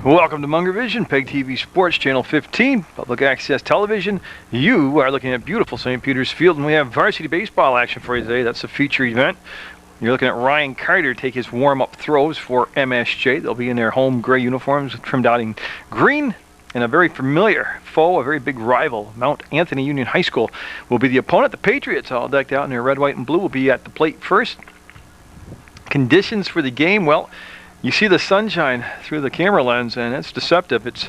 Welcome to Munger Vision, PEGTV Sports Channel 15, public access television. You are looking at beautiful St. Peter's Field, and we have varsity baseball action for you today. That's a feature event. You're looking at Ryan Carter take his warm-up throws for MSJ. They'll be in their home gray uniforms, trimmed out in green, and a very familiar foe, a very big rival, Mount Anthony Union High School, will be the opponent. The Patriots, all decked out in their red, white, and blue, will be at the plate first. Conditions for the game, well, you see the sunshine through the camera lens, and it's deceptive. It's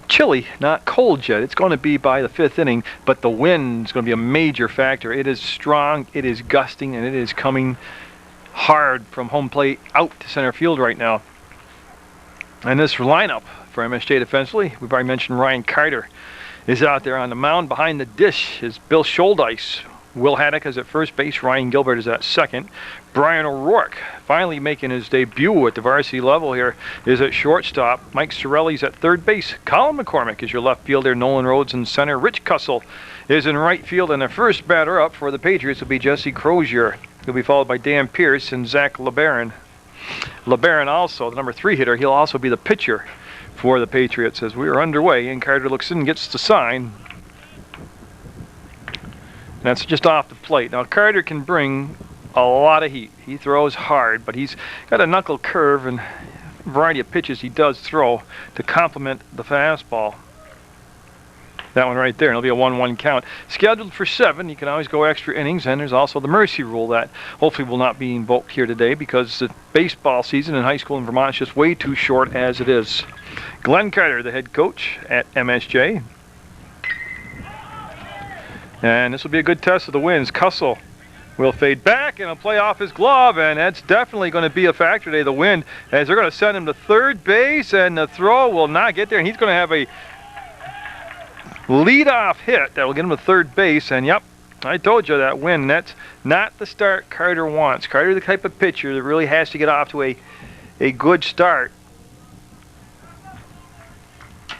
chilly, not cold yet. It's going to be by the fifth inning, but the wind is going to be a major factor. It is strong, it is gusting, and it is coming hard from home plate out to center field right now. And this lineup for MSJ defensively, we've already mentioned Ryan Carter is out there on the mound. Behind the dish is Bill Scholdice. Will Haddock is at first base. Ryan Gilbert is at second. Brian O'Rourke, finally making his debut at the varsity level here, is at shortstop. Mike Sorelli's at third base. Colin McCormick is your left fielder. Nolan Rhodes in center. Rich Cussell is in right field. And the first batter up for the Patriots will be Jesse Crozier. He'll be followed by Dan Pierce and Zach LeBaron. LeBaron also, the number 3 hitter. He'll also be the pitcher for the Patriots as we are underway. And Carter looks in and gets the sign. That's just off the plate. Now Carter can bring a lot of heat. He throws hard, but he's got a knuckle curve and a variety of pitches he does throw to complement the fastball. That one right there, and it'll be a 1-1 count. Scheduled for 7, you can always go extra innings, and there's also the mercy rule that hopefully will not be invoked here today because the baseball season in high school in Vermont is just way too short as it is. Glenn Carter, the head coach at MSJ. And this will be a good test of the winds. Cussell will fade back and he'll play off his glove, and that's definitely going to be a factor today, the wind, as they're going to send him to third base, and the throw will not get there, and he's going to have a lead-off hit that will get him to third base. And yep, I told you that wind, that's not the start Carter wants. Carter, the type of pitcher that really has to get off to a good start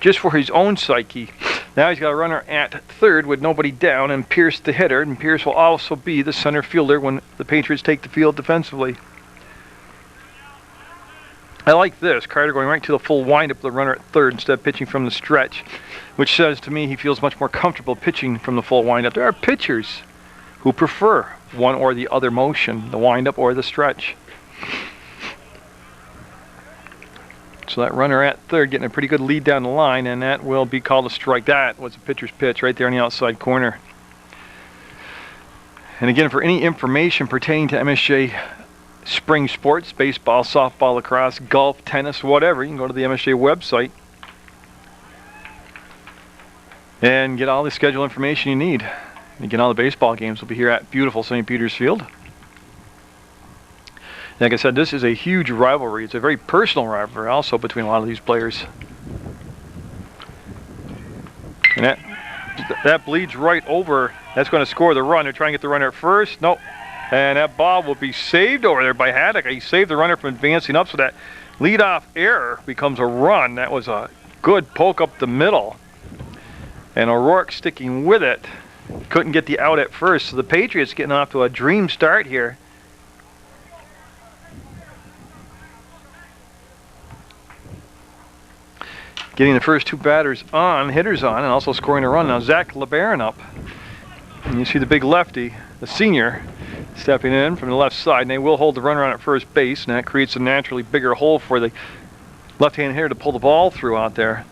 just for his own psyche. Now he's got a runner at third with nobody down, and Pierce the hitter, and Pierce will also be the center fielder when the Patriots take the field defensively. I like this, Carter going right to the full windup of the runner at third instead of pitching from the stretch, which says to me he feels much more comfortable pitching from the full windup. There are pitchers who prefer one or the other motion, the windup or the stretch. So that runner at third getting a pretty good lead down the line, and that will be called a strike. That was a pitcher's pitch right there on the outside corner. And again, for any information pertaining to MSJ spring sports, baseball, softball, lacrosse, golf, tennis, whatever, you can go to the MSJ website and get all the schedule information you need. And again, all the baseball games will be here at beautiful St. Peter's Field. Like I said, this is a huge rivalry. It's a very personal rivalry also between a lot of these players. And that bleeds right over. That's going to score the run. They're trying to get the runner at first. Nope. And that ball will be saved over there by Haddock. He saved the runner from advancing up, so that leadoff error becomes a run. That was a good poke up the middle. And O'Rourke sticking with it. Couldn't get the out at first. So the Patriots getting off to a dream start here. Getting the first 2 hitters on, and also scoring a run. Now Zach LeBaron up. And you see the big lefty, the senior, stepping in from the left side, and they will hold the runner on at first base, and that creates a naturally bigger hole for the left-hand hitter to pull the ball through out there.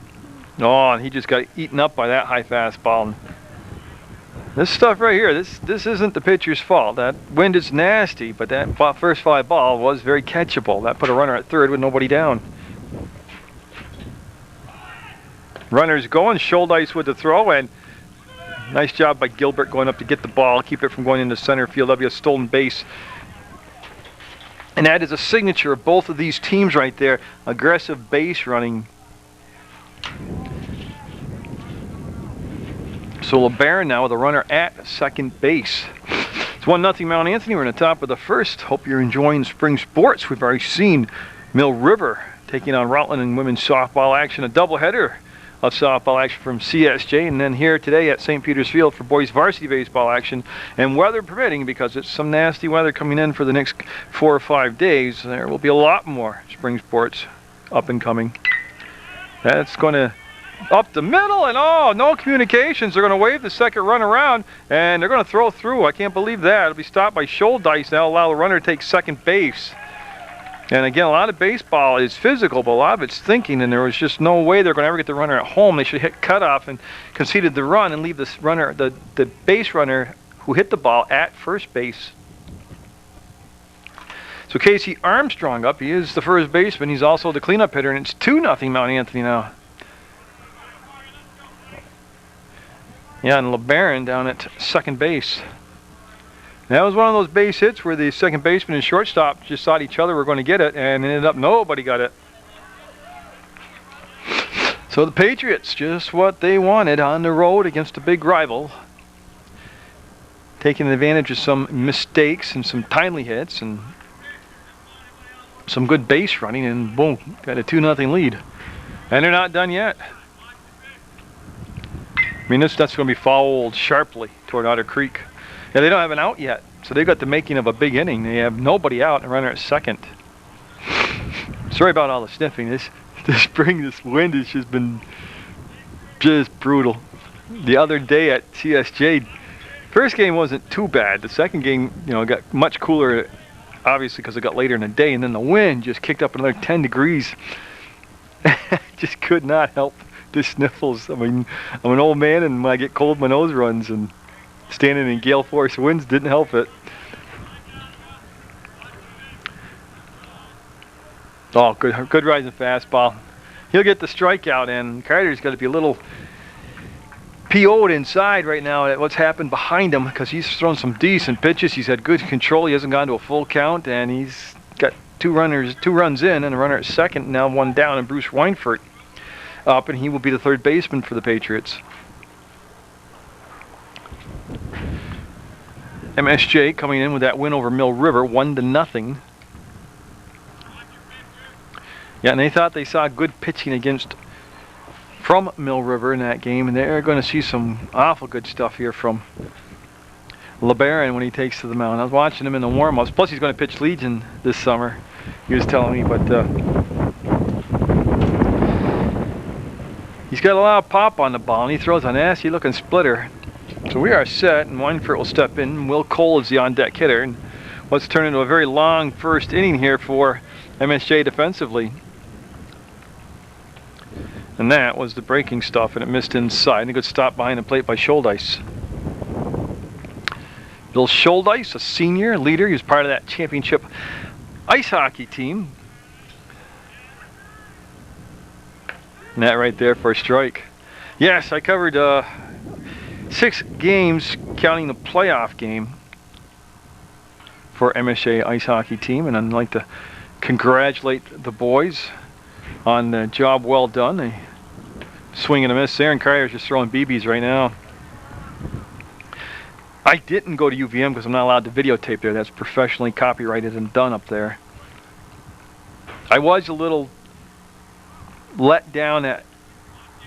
Oh, and he just got eaten up by that high fastball. And this stuff right here, this isn't the pitcher's fault. That wind is nasty, but that first fly ball was very catchable. That put a runner at third with nobody down. Runners going, Scholdice with the throw, and nice job by Gilbert going up to get the ball, keep it from going into center field. That'll be a stolen base. And that is a signature of both of these teams right there. Aggressive base running. So LeBaron now with a runner at second base. It's 1-0 Mount Anthony. We're in the top of the first. Hope you're enjoying spring sports. We've already seen Mill River taking on Rutland in women's softball action. A doubleheader of softball action from CSJ, and then here today at St. Peter's Field for boys varsity baseball action. And weather permitting, because it's some nasty weather coming in for the next 4 or 5 days, there will be a lot more spring sports up and coming. That's going to up the middle, and oh, no communications. They're going to wave the second run around, and they're going to throw through. I can't believe that. It'll be stopped by Schuldice now, allow the runner to take second base. And again, a lot of baseball is physical, but a lot of it's thinking, and there was just no way they're going to ever get the runner at home. They should hit cutoff and conceded the run and leave this runner, the base runner who hit the ball at first base. So Casey Armstrong up. He is the first baseman. He's also the cleanup hitter, and it's 2-0 Mount Anthony now. Yeah, and LeBaron down at second base. That was one of those base hits where the second baseman and shortstop just thought each other were going to get it, and ended up nobody got it. So the Patriots, just what they wanted on the road against a big rival. Taking advantage of some mistakes and some timely hits and some good base running, and boom, got a 2-0 lead. And they're not done yet. I mean, that's going to be fouled sharply toward Otter Creek. Yeah, they don't have an out yet, so they've got the making of a big inning. They have nobody out and a runner at second. Sorry about all the sniffing. This spring, this wind has just been just brutal. The other day at CSJ, first game wasn't too bad. The second game, you know, got much cooler, obviously because it got later in the day, and then the wind just kicked up another 10 degrees. Just could not help the sniffles. I mean, I'm an old man, and when I get cold, my nose runs, and standing in gale force winds didn't help it. Oh, good rising fastball. He'll get the strikeout, and Carter's got to be a little PO'd inside right now at what's happened behind him, because he's thrown some decent pitches. He's had good control. He hasn't gone to a full count, and he's got two runs in, and a runner at second, now one down, and Bruce Weinfurt up, and he will be the third baseman for the Patriots. MSJ coming in with that win over Mill River, 1-0. Yeah, and they thought they saw good pitching from Mill River in that game, and they're going to see some awful good stuff here from LeBaron when he takes to the mound. I was watching him in the warm-ups. Plus, he's going to pitch Legion this summer, he was telling me, but he's got a lot of pop on the ball, and he throws a nasty-looking splitter. So we are set, and Weinfurt will step in. Will Cole is the on-deck hitter, and let's turn into a very long first inning here for MSJ defensively. And that was the breaking stuff, and it missed inside. And a good stop behind the plate by Schuldice. Bill Schuldice, a senior leader. He was part of that championship ice hockey team. And that right there for a strike. Yes, I covered 6 games, counting the playoff game for MSJ ice hockey team, and I'd like to congratulate the boys on the job well done. They swing and a miss there, and Carter's just throwing BBs right now. I didn't go to UVM because I'm not allowed to videotape there. That's professionally copyrighted and done up there. I was a little let down at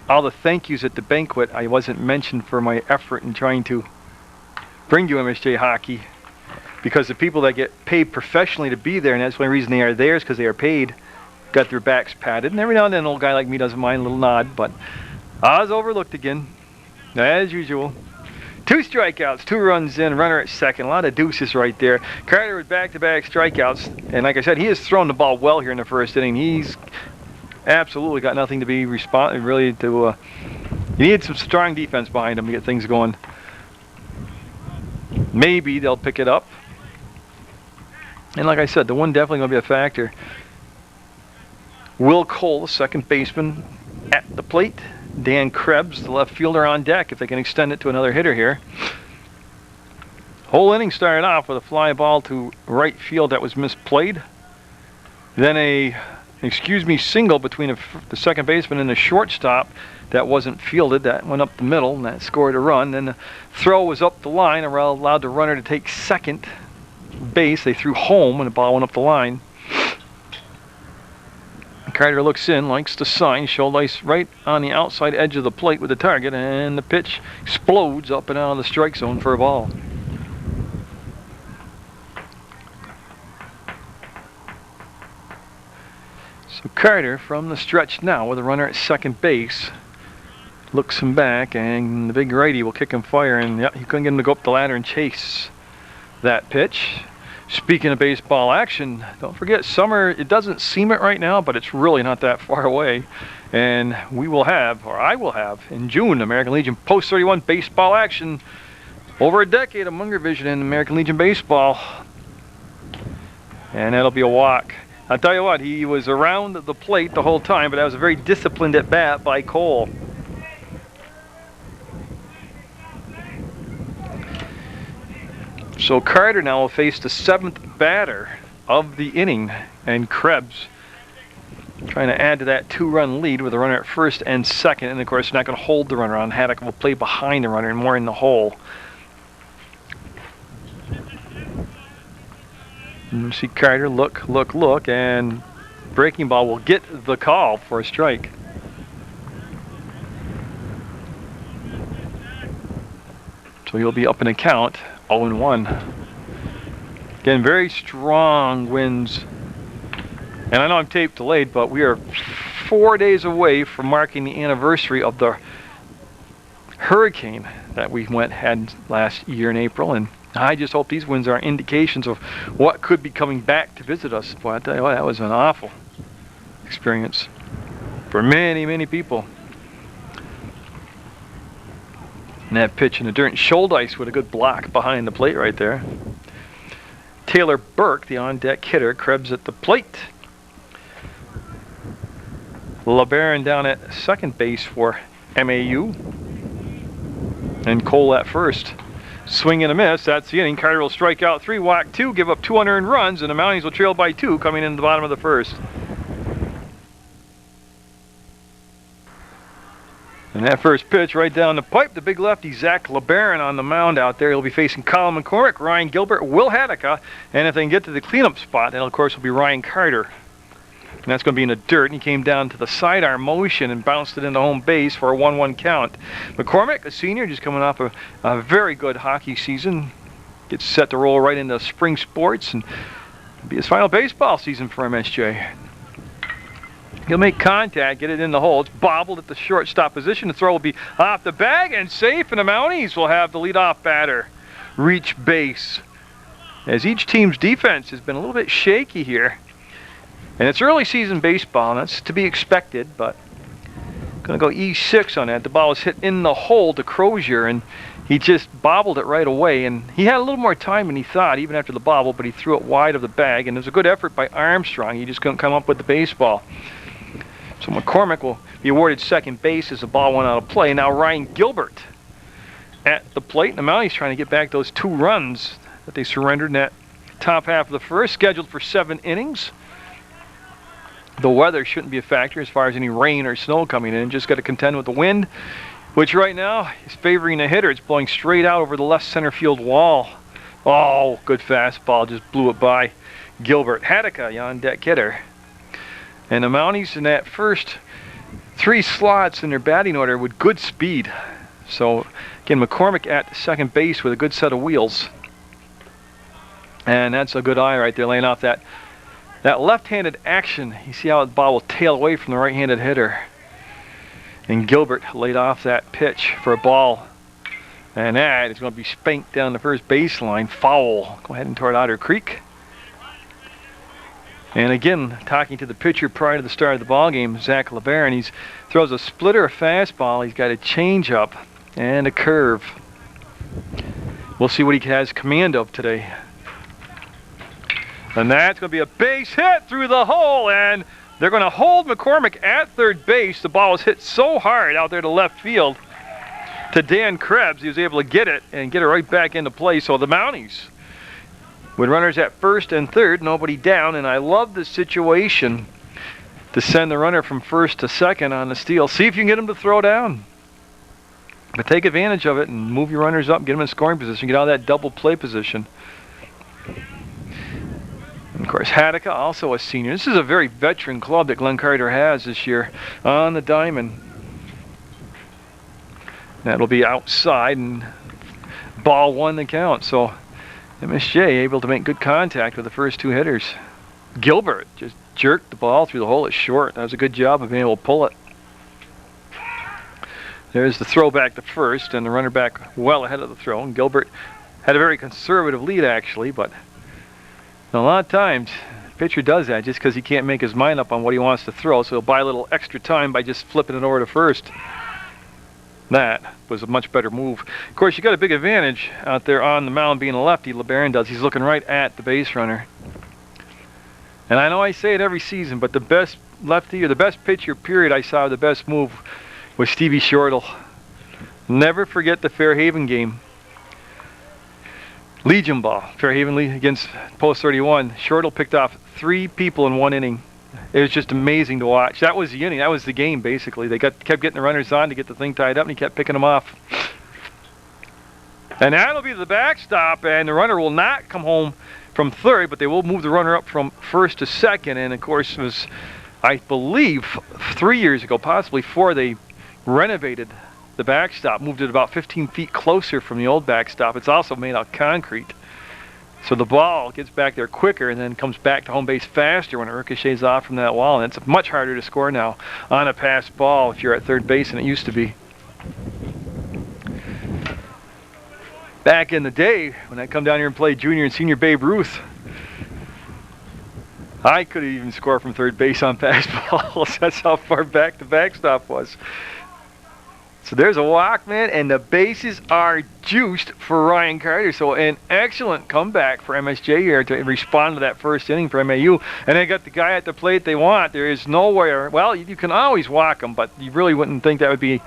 all the thank yous at the banquet. I wasn't mentioned for my effort in trying to bring you MSJ hockey, because the people that get paid professionally to be there, and that's the only reason they are there, is because they are paid, got their backs patted, and every now and then an old guy like me doesn't mind a little nod, but I was overlooked again, as usual. 2 strikeouts, 2 runs in, runner at second. A lot of deuces right there. Carter with back-to-back strikeouts, and like I said, he has thrown the ball well here in the first inning. He's absolutely got nothing to be really to. You need some strong defense behind him to get things going. Maybe they'll pick it up. And like I said, the one definitely going to be a factor. Will Cole, the second baseman, at the plate. Dan Krebs, the left fielder, on deck if they can extend it to another hitter here. Whole inning started off with a fly ball to right field that was misplayed. Then a single between the second baseman and the shortstop that wasn't fielded. That went up the middle, and that scored a run. Then the throw was up the line, and allowed the runner to take second base. They threw home, and the ball went up the line. Carter looks in, likes the sign. Schuldice right on the outside edge of the plate with the target, and the pitch explodes up and out of the strike zone for a ball. So Carter from the stretch now with a runner at second base. Looks him back, and the big righty will kick him fire, and yeah, he couldn't get him to go up the ladder and chase that pitch. Speaking of baseball action, don't forget summer, it doesn't seem it right now, but it's really not that far away. And we will have, or I will have, in June, American Legion Post 31 baseball action. Over a decade of Munger vision in American Legion baseball. And that'll be a walk. I'll tell you what, he was around the plate the whole time, but that was a very disciplined at bat by Cole. So Carter now will face the 7th batter of the inning, and Krebs trying to add to that 2-run lead with a runner at first and second, and of course not going to hold the runner on. Haddock will play behind the runner and more in the hole. And you see Carter look, and breaking ball will get the call for a strike. So he'll be up in a count, 0-1. Again, very strong winds. And I know I'm tape delayed, but we are 4 days away from marking the anniversary of the hurricane that we had last year in April. And I just hope these winds are indications of what could be coming back to visit us. Boy, I tell you what, that was an awful experience for many, many people. And that pitch in the dirt, shoulder ice with a good block behind the plate right there. Taylor Burke, the on-deck hitter, Krebs at the plate. LeBaron down at second base for MAU. And Cole at first. Swing and a miss, that's the inning. Carter will strike out 3, walk 2, give up 2 unearned runs, and the Mounties will trail by 2 coming into the bottom of the first. And that first pitch right down the pipe, the big lefty Zach LeBaron on the mound out there. He'll be facing Colin McCormick, Ryan Gilbert, Will Haddock, and if they can get to the cleanup spot, then of course will be Ryan Carter. And that's going to be in the dirt, and he came down to the sidearm motion and bounced it into home base for a 1-1 count. McCormick, a senior, just coming off a very good hockey season, gets set to roll right into spring sports, and it'll be his final baseball season for MSJ. He'll make contact, get it in the hole. It's bobbled at the shortstop position. The throw will be off the bag and safe, and the Mounties will have the leadoff batter reach base. As each team's defense has been a little bit shaky here. And it's early season baseball, and that's to be expected, but going to go E6 on that. The ball was hit in the hole to Crozier, and he just bobbled it right away. And he had a little more time than he thought, even after the bobble, but he threw it wide of the bag. And it was a good effort by Armstrong. He just couldn't come up with the baseball. So McCormick will be awarded second base as the ball went out of play. Now Ryan Gilbert at the plate. And the Mounties trying to get back those 2 runs that they surrendered in that top half of the first, scheduled for 7 innings. The weather shouldn't be a factor as far as any rain or snow coming in. Just got to contend with the wind, which right now is favoring the hitter. It's blowing straight out over the left center field wall. Oh, good fastball, just blew it by Gilbert. Haddock, on-deck hitter. And the Mounties in that first 3 slots in their batting order with good speed. So again, McCormick at second base with a good set of wheels. And that's a good eye right there, laying off that left-handed action. You see how the ball will tail away from the right-handed hitter. And Gilbert laid off that pitch for a ball. And that is going to be spanked down the first baseline. Foul. Go ahead and toward Otter Creek. And again, talking to the pitcher prior to the start of the ball game, Zach LeBaron, he throws a splitter, a fastball. He's got a changeup and a curve. We'll see what he has command of today. And that's going to be a base hit through the hole, and they're going to hold McCormick at third base. The ball was hit so hard out there to left field to Dan Krebs. He was able to get it and get it right back into play. So the Mounties with runners at first and third, nobody down, and I love this situation to send the runner from first to second on the steal. See if you can get him to throw down. But take advantage of it and move your runners up, get them in scoring position, get out of that double play position. And of course, Haddock, also a senior. This is a very veteran club that Glenn Carter has this year on the diamond. That'll be outside, and ball 1 the count. So MSJ able to make good contact with the first 2 hitters. Gilbert just jerked the ball through the hole. It's short. That was a good job of being able to pull it. There's the throw back to first, and the runner back well ahead of the throw. And Gilbert had a very conservative lead, actually, but a lot of times the pitcher does that just because he can't make his mind up on what he wants to throw, so he'll buy a little extra time by just flipping it over to first. That was a much better move. Of course, you got a big advantage out there on the mound being a lefty. LeBaron does. He's looking right at the base runner. And I know I say it every season, but the best lefty or the best pitcher, period, I saw the best move was Stevie Shortle. Never forget the Fairhaven game. Legion ball, Fairhaven against Post 31. Shortle picked off 3 people in 1 inning. It was just amazing to watch. That was the inning. That was the game, basically. They kept getting the runners on to get the thing tied up, and he kept picking them off. And that'll be the backstop, and the runner will not come home from third, but they will move the runner up from first to second. And, of course, it was, I believe, 3 years ago, possibly 4, they renovated the backstop, moved it about 15 feet closer from the old backstop. It's also made out of concrete. So the ball gets back there quicker and then comes back to home base faster when it ricochets off from that wall. And it's much harder to score now on a pass ball if you're at third base than it used to be. Back in the day, when I come down here and play junior and senior Babe Ruth, I could even score from third base on pass balls. That's how far back the backstop was. So there's a walk, man, and the bases are juiced for Ryan Carter. So an excellent comeback for MSJ here to respond to that first inning for MAU. And they got the guy at the plate they want. There is nowhere. Well, you can always walk him, but you really wouldn't think that would be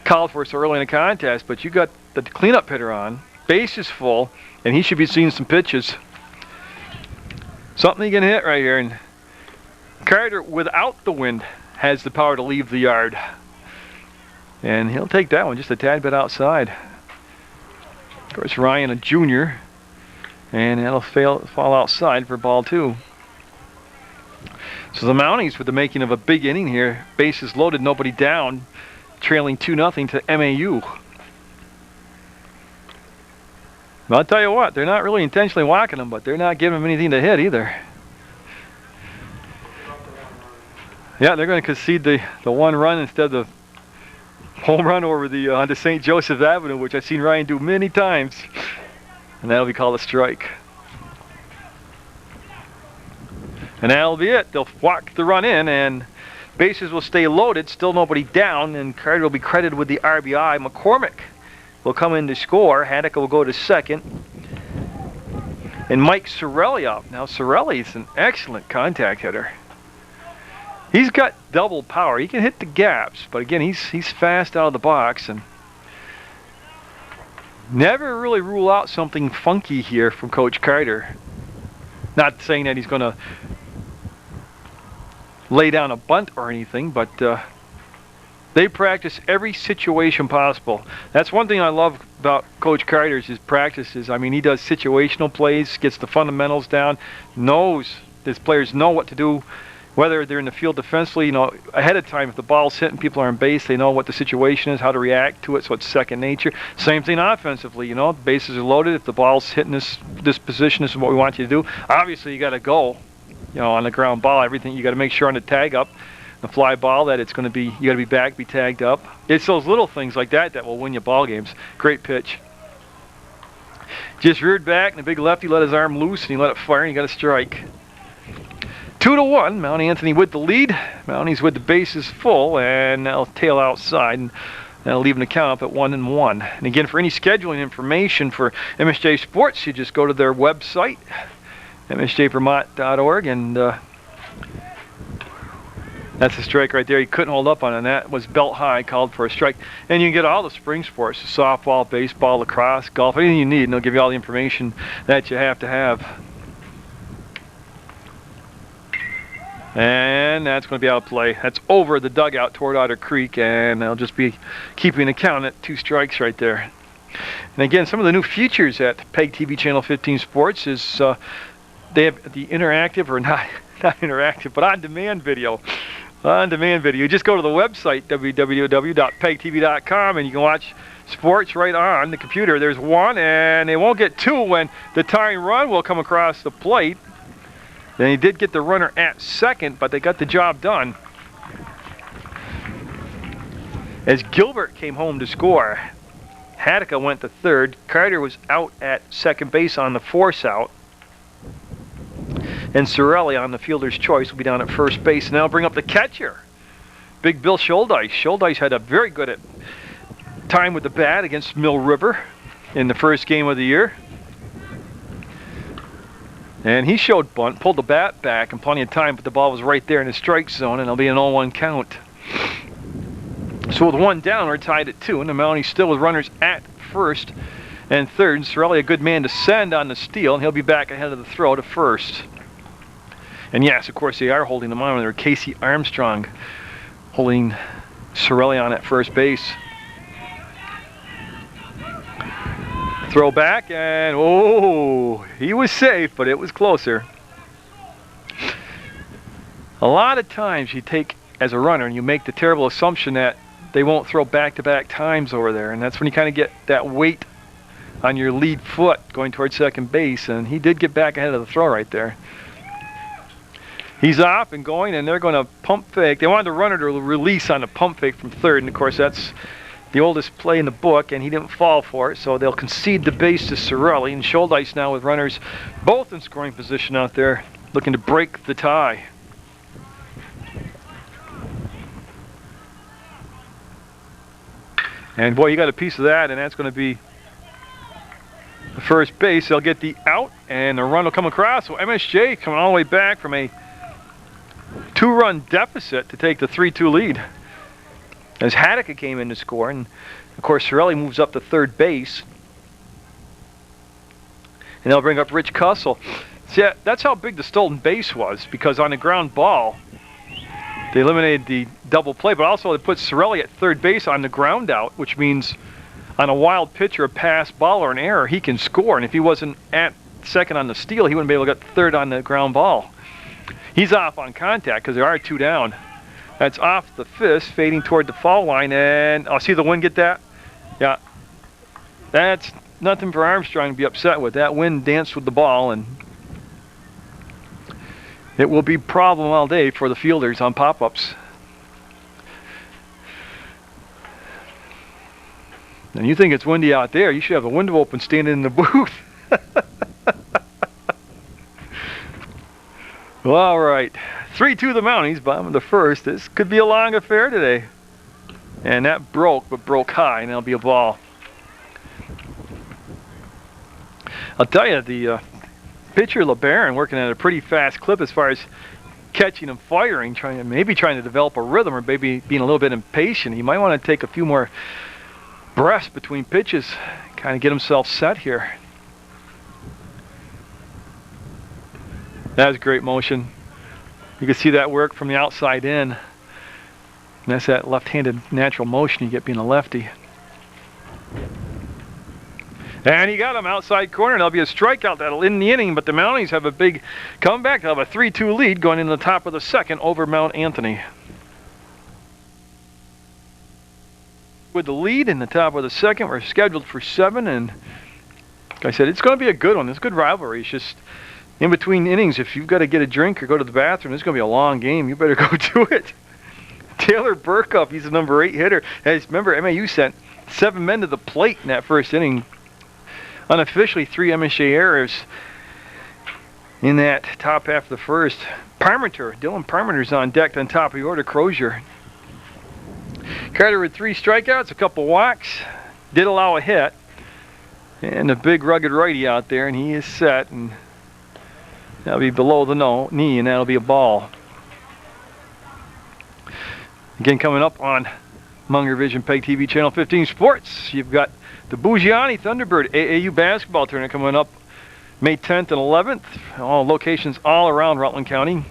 called for so early in a contest. But you got the cleanup hitter on. Base is full, and he should be seeing some pitches. Something he can hit right here. And Carter, without the wind, has the power to leave the yard. And he'll take that one just a tad bit outside. Of course, Ryan, a junior, and that'll fall outside for ball 2. So the Mounties with the making of a big inning here. Bases loaded, nobody down, trailing 2-0 to MAU. But I'll tell you what, they're not really intentionally walking them, but they're not giving them anything to hit either. Yeah, they're going to concede the 1 run instead of the home run over the onto St. Joseph Avenue, which I've seen Ryan do many times, and that'll be called a strike. And that'll be it. They'll walk the run in, and bases will stay loaded, still nobody down, and Carter will be credited with the RBI. McCormick will come in to score. Haddock will go to second, and Mike Sorelli up. Now Sorelli's an excellent contact hitter. He's got double power. He can hit the gaps, but again, he's fast out of the box, and never really rule out something funky here from Coach Carter. Not saying that he's going to lay down a bunt or anything, but they practice every situation possible. That's one thing I love about Coach Carter's his practices. I mean, he does situational plays, gets the fundamentals down, knows his players know what to do. Whether they're in the field defensively, you know, ahead of time, if the ball's hit and people are on base, they know what the situation is, how to react to it, so it's second nature. Same thing offensively, you know, the bases are loaded. If the ball's hitting this position, this is what we want you to do. Obviously, you got to go, you know, on the ground ball, everything. You got to make sure on the tag up, the fly ball, that it's going to be, you got to be back, be tagged up. It's those little things like that that will win you ball games. Great pitch. Just reared back, and the big lefty let his arm loose, and he let it fire, and he got a strike. 2-1, Mount Anthony with the lead. Mounties with the bases full, and they'll tail outside, and that'll leave the count up at 1-1. And again, for any scheduling information for MSJ Sports, you just go to their website, msjvermont.org, and that's a strike right there. He couldn't hold up on it, and that was belt high, called for a strike. And you can get all the spring sports, softball, baseball, lacrosse, golf, anything you need, and they'll give you all the information that you have to have. And that's going to be out of play. That's over the dugout toward Otter Creek, and they'll just be keeping the count at 2 strikes right there. And again, some of the new features at PEGTV Channel 15 Sports is they have the interactive, or not interactive, but on-demand video. On-demand video. You just go to the website, www.pegtv.com, and you can watch sports right on the computer. There's 1, and they won't get 2 when the tying run will come across the plate. Then he did get the runner at second, but they got the job done. As Gilbert came home to score, Haddock went to third. Carter was out at second base on the force out. And Sorelli on the fielder's choice will be down at first base. Now bring up the catcher, Big Bill Schuldice. Schuldice had a very good time with the bat against Mill River in the first game of the year. And he showed bunt, pulled the bat back in plenty of time, but the ball was right there in the strike zone, and it'll be an 0-1 count. So with one down, we're tied at 2, and the Mounties still with runners at first and third. And Sorelli, a good man to send on the steal, and he'll be back ahead of the throw to first. And yes, of course, they are holding him on. They're Casey Armstrong holding Sorelli on at first base. Throw back, and oh, he was safe, but it was closer. A lot of times you take, as a runner, and you make the terrible assumption that they won't throw back-to-back times over there, and that's when you kind of get that weight on your lead foot going towards second base, and he did get back ahead of the throw right there. He's off and going, and they're going to pump fake. They wanted the runner to release on the pump fake from third, and of course that's the oldest play in the book, and he didn't fall for it, so they'll concede the base to Sorelli. And Schuldice now with runners both in scoring position out there, looking to break the tie. And boy, you got a piece of that, and that's going to be the first base. They'll get the out, and the run will come across. So MSJ coming all the way back from a 2-run deficit to take the 3-2 lead. As Haddock came in to score, and of course Sorelli moves up to third base. And they'll bring up Rich Cussell. See, that's how big the stolen base was, because on the ground ball, they eliminated the double play, but also they put Sorelli at third base on the ground out, which means on a wild pitch or a pass ball or an error, he can score. And if he wasn't at second on the steal, he wouldn't be able to get third on the ground ball. He's off on contact because there are 2 down. That's off the fist, fading toward the foul line, and I'll see the wind get that. Yeah, that's nothing for Armstrong to be upset with. That wind danced with the ball, and it will be a problem all day for the fielders on pop-ups. And you think it's windy out there, you should have a window open standing in the booth. Well, all right. 3-2 the Mounties, bottom of the first. This could be a long affair today. And that broke, but broke high, and that'll be a ball. I'll tell you, the pitcher LeBaron working at a pretty fast clip as far as catching and firing, maybe trying to develop a rhythm, or maybe being a little bit impatient. He might want to take a few more breaths between pitches, kind of get himself set here. That was great motion. You can see that work from the outside in. And that's that left-handed natural motion you get being a lefty. And he got him outside corner. There'll be a strikeout that'll end the inning, but the Mounties have a big comeback. They'll have a 3-2 lead going into the top of the second over Mount Anthony. With the lead in the top of the second, we're scheduled for 7, and like I said, it's going to be a good one. It's a good rivalry. It's just in between innings, if you've got to get a drink or go to the bathroom, it's going to be a long game. You better go do it. Taylor Burkhoff, he's the number 8 hitter. As remember, MAU sent 7 men to the plate in that first inning. Unofficially, 3 MSJ errors in that top half of the first. Dylan Parmenter's on deck on top of the order. Crozier. Carter with 3 strikeouts, a couple walks, did allow a hit, and a big rugged righty out there, and he is set, and that'll be below the knee, and that'll be a ball. Again, coming up on Munger Vision PEGTV Channel 15 Sports, you've got the Bougiani Thunderbird AAU basketball tournament coming up May 10th and 11th. All locations all around Rutland County.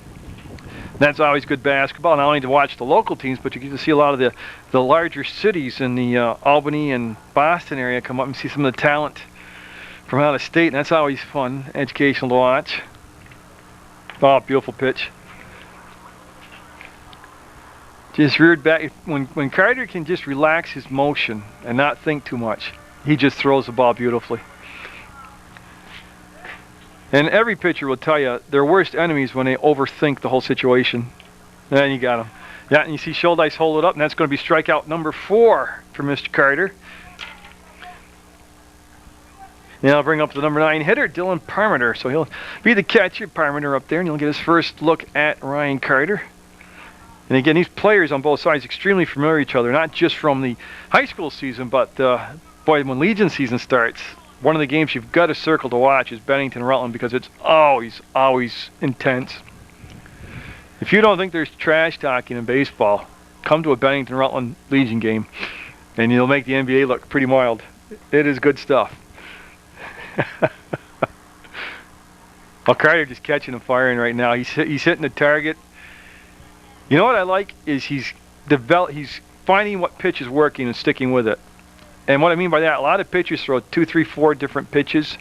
That's always good basketball, not only to watch the local teams, but you get to see a lot of the larger cities in the Albany and Boston area come up and see some of the talent from out of state, and that's always fun, educational to watch. Oh, beautiful pitch. Just reared back. When Carter can just relax his motion and not think too much, he just throws the ball beautifully. And every pitcher will tell you their worst enemies when they overthink the whole situation. And you got him. Yeah, and you see Schuldice hold it up, and that's going to be strikeout number 4 for Mr. Carter. Now I'll bring up the number 9 hitter, Dylan Parmenter. So he'll be the catcher, Parmenter up there, and he'll get his first look at Ryan Carter. And again, these players on both sides extremely familiar with each other, not just from the high school season, but boy, when Legion season starts, one of the games you've got to circle to watch is Bennington-Rutland, because it's always intense. If you don't think there's trash talking in baseball, come to a Bennington-Rutland Legion game, and you'll make the NBA look pretty mild. It is good stuff. Well, Carter just catching and firing right now. He's hitting the target. You know what I like is he's finding what pitch is working and sticking with it. And what I mean by that, a lot of pitchers throw 2, 3, 4 different pitches,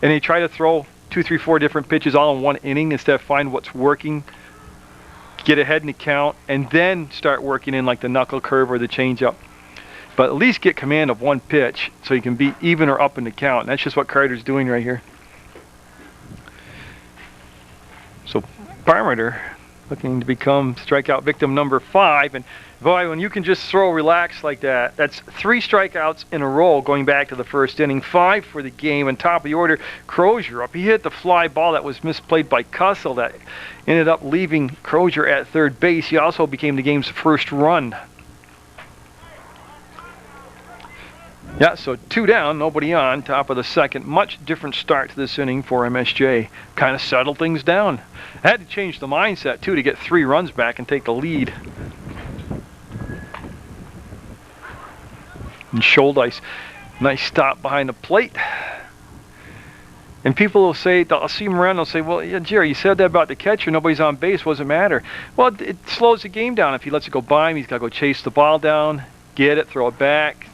and they try to throw 2, 3, 4 different pitches all in one inning instead of find what's working, get ahead in the count, and then start working in like the knuckle curve or the changeup. But at least get command of one pitch so you can be even or up in the count. And that's just what Carter's doing right here. So Parmenter looking to become strikeout victim number 5. And boy, when you can just throw relaxed like that, that's 3 strikeouts in a row going back to the first inning. 5 for the game. And top of the order, Crozier up. He hit the fly ball that was misplayed by Cussell that ended up leaving Crozier at third base. He also became the game's first run. Yeah, so 2 down, nobody on, top of the second. Much different start to this inning for MSJ. Kind of settled things down. Had to change the mindset, too, to get 3 runs back and take the lead. And Schuldice, nice stop behind the plate. And people will say, I'll see him around, they'll say, well, yeah, Jerry, you said that about the catcher, nobody's on base, what does it matter? Well, it slows the game down. If he lets it go by him, he's got to go chase the ball down, get it, throw it back.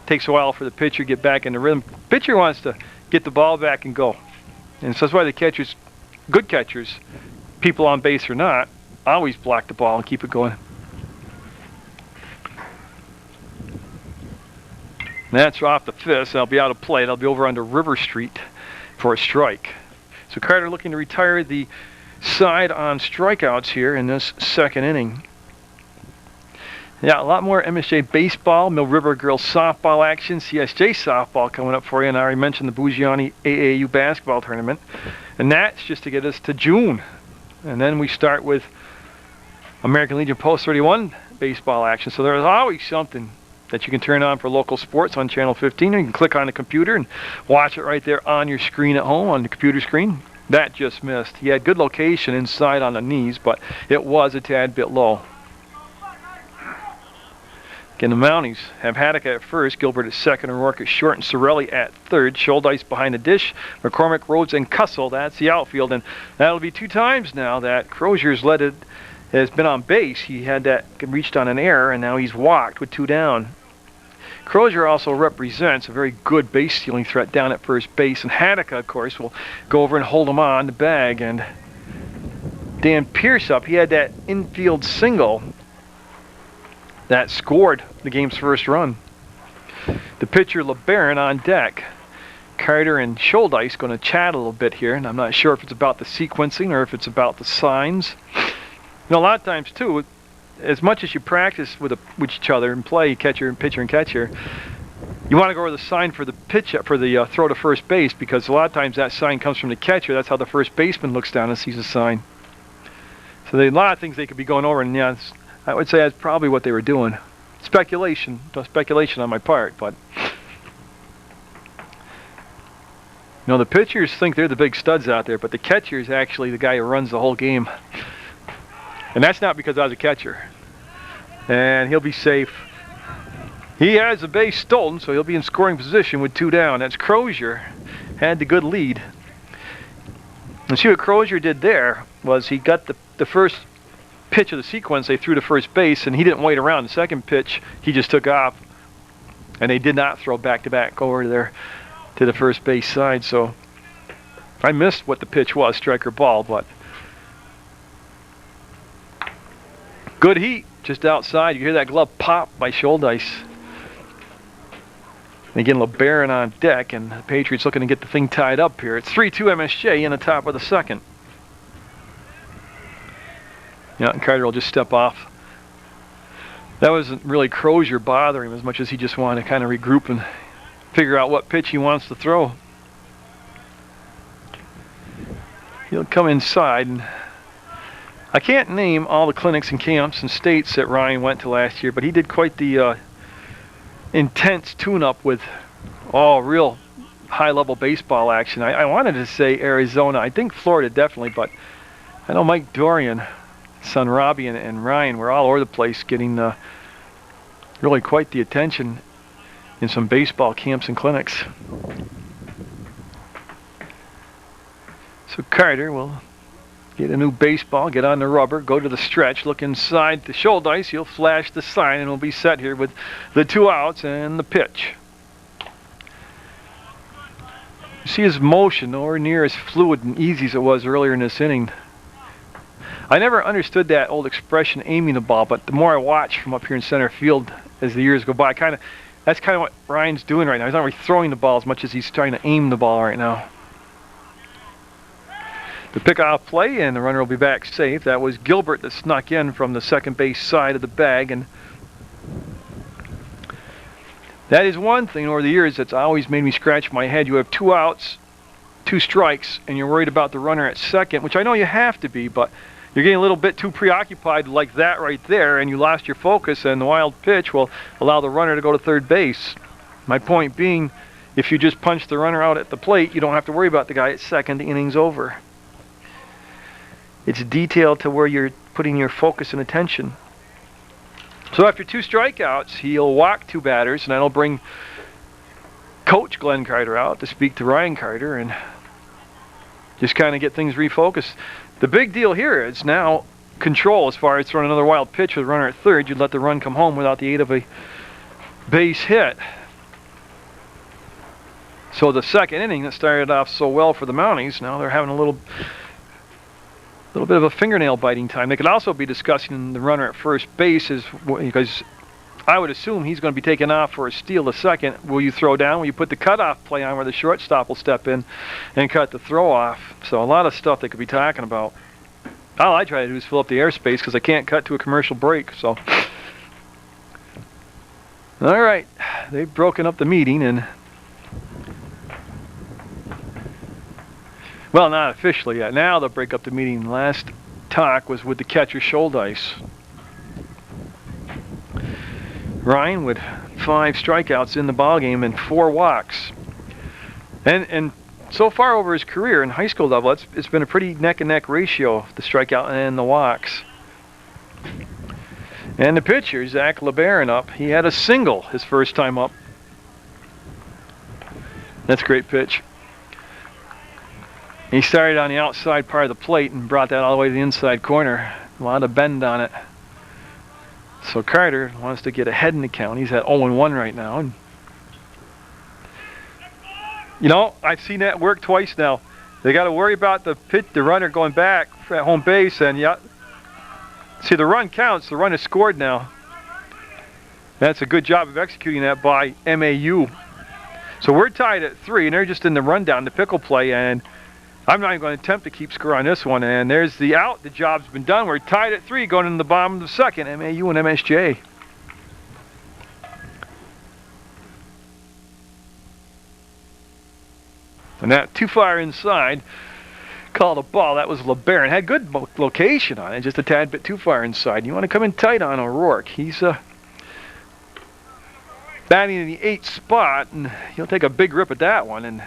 Takes a while for the pitcher to get back in the rhythm. Pitcher wants to get the ball back and go. And so that's why the catchers, good catchers, people on base or not, always block the ball and keep it going. That's off the fist. That'll be out of play. That'll be over onto River Street for a strike. So Carter looking to retire the side on strikeouts here in this second inning. Yeah, a lot more MSJ baseball, Mill River girls softball action, CSJ softball coming up for you, and I already mentioned the Bougiani AAU basketball tournament. And that's just to get us to June. And then we start with American Legion Post 31 baseball action. So there's always something that you can turn on for local sports on Channel 15. You can click on the computer and watch it right there on your screen at home, on the computer screen. That just missed. He had good location inside on the knees, but it was a tad bit low. Again, the Mounties have Haddock at first, Gilbert at second, O'Rourke at short, and Sorelli at third. Schuldice behind the dish, McCormick, Rhodes, and Cussell. That's the outfield, and that'll be 2 times now that Crozier's has been on base. He had that reached on an error, and now he's walked with 2 down. Crozier also represents a very good base stealing threat down at first base, and Haddock, of course, will go over and hold him on the bag. And Dan Pierce up, he had that infield single that scored the game's first run. The pitcher LeBaron on deck. Carter and Schuldice going to chat a little bit here, and I'm not sure if it's about the sequencing or if it's about the signs. You know, a lot of times too, as much as you practice with each other and play pitcher and catcher, you want to go with the sign for the pitch for the throw to first base, because a lot of times that sign comes from the catcher. That's how the first baseman looks down and sees a sign. So there are a lot of things they could be going over, and yeah, I would say that's probably what they were doing. Speculation, no speculation on my part, but you know, the pitchers think they're the big studs out there, but the catcher is actually the guy who runs the whole game. And that's not because I was a catcher. And he'll be safe. He has the base stolen, so he'll be in scoring position with 2 down. That's Crozier. Had the good lead. And see what Crozier did there was he got the first pitch of the sequence. They threw to first base, and he didn't wait around. The second pitch, he just took off. And they did not throw back-to-back over there to the first base side. So I missed what the pitch was, strike or ball, but good heat just outside. You hear that glove pop by Schuldice. And again, LeBaron on deck, and the Patriots looking to get the thing tied up here. It's 3-2 MSJ in the top of the second. Yeah, and Carter will just step off. That wasn't really Crozier bothering him as much as he just wanted to kind of regroup and figure out what pitch he wants to throw. He'll come inside, and I can't name all the clinics and camps and states that Ryan went to last year, but he did quite the intense tune-up with all real high-level baseball action. I wanted to say Arizona. I think Florida definitely, but I know Mike Dorian, son Robbie, and Ryan were all over the place getting really quite the attention in some baseball camps and clinics. So Carter will get a new baseball, get on the rubber, go to the stretch, look inside the shoulder ice. He'll flash the sign, and we'll be set here with the 2 outs and the pitch. You see his motion nowhere near as fluid and easy as it was earlier in this inning. I never understood that old expression, aiming the ball, but the more I watch from up here in center field as the years go by, that's kind of what Ryan's doing right now. He's not really throwing the ball as much as he's trying to aim the ball right now. The pickoff play, and the runner will be back safe. That was Gilbert that snuck in from the second base side of the bag, and that is one thing over the years that's always made me scratch my head. You have 2 outs, 2 strikes, and you're worried about the runner at second, which I know you have to be, but you're getting a little bit too preoccupied like that right there, and you lost your focus, and the wild pitch will allow the runner to go to third base. My point being, if you just punch the runner out at the plate, you don't have to worry about the guy at second. The inning's over. It's detailed to where you're putting your focus and attention. So after 2 strikeouts, he'll walk 2 batters, and that'll bring Coach Glenn Carter out to speak to Ryan Carter and just kind of get things refocused. The big deal here is now control as far as throwing another wild pitch with a runner at third. You'd let the run come home without the aid of a base hit. So the second inning that started off so well for the Mounties, now they're having a little bit of a fingernail biting time. They could also be discussing the runner at first base, because I would assume he's going to be taken off for a steal the second. Will you throw down? Will you put the cutoff play on where the shortstop will step in and cut the throw off? So a lot of stuff they could be talking about. All I try to do is fill up the airspace because I can't cut to a commercial break. So, all right, they've broken up the meeting, and well, not officially yet. Now they'll break up the meeting. Last talk was with the catcher Schuldice. Ryan with 5 strikeouts in the ballgame and 4 walks. And so far over his career in high school level, it's been a pretty neck-and-neck ratio, the strikeout and the walks. And the pitcher, Zach LeBaron, up. He had a single his first time up. That's a great pitch. He started on the outside part of the plate and brought that all the way to the inside corner. A lot of bend on it. So Carter wants to get ahead in the count. He's at 0-1 right now. And you know, I've seen that work twice now. They got to worry about the runner going back at home base, and yeah. See, the run counts. The run is scored now. That's a good job of executing that by MAU. So we're tied at 3, and they're just in the rundown, the pickle play, and I'm not even going to attempt to keep score on this one. And there's the out. The job's been done. We're tied at 3 going in the bottom of the second. MAU and MSJ. And that too far inside. Called a ball. That was LeBaron. Had good location on it. Just a tad bit too far inside. You want to come in tight on O'Rourke. He's batting in the 8th spot. And he'll take a big rip at that one. And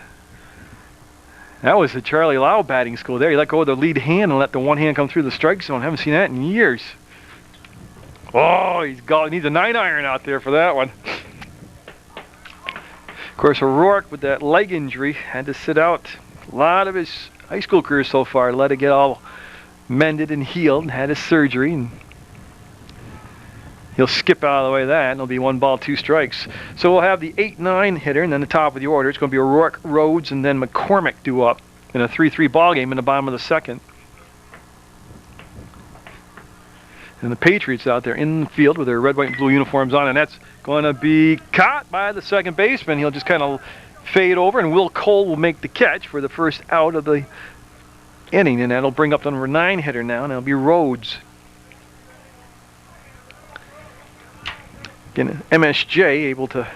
that was the Charlie Lau batting school there. He let go of the lead hand and let the one hand come through the strike zone. Haven't seen that in years. Oh, he needs a 9-iron out there for that one. Of course, O'Rourke with that leg injury had to sit out a lot of his high school career so far. Let it get all mended and healed and had his surgery. And he'll skip out of the way of that, and it'll be 1 ball, 2 strikes. So we'll have the 8-9 hitter, and then the top of the order. It's going to be O'Rourke, Rhodes, and then McCormick due up in a 3-3 ball game in the bottom of the second. And the Patriots out there in the field with their red, white, and blue uniforms on, and that's going to be caught by the second baseman. He'll just kind of fade over, and Will Cole will make the catch for the first out of the inning, and that'll bring up the number 9 hitter now, and it'll be Rhodes. Again, MSJ able to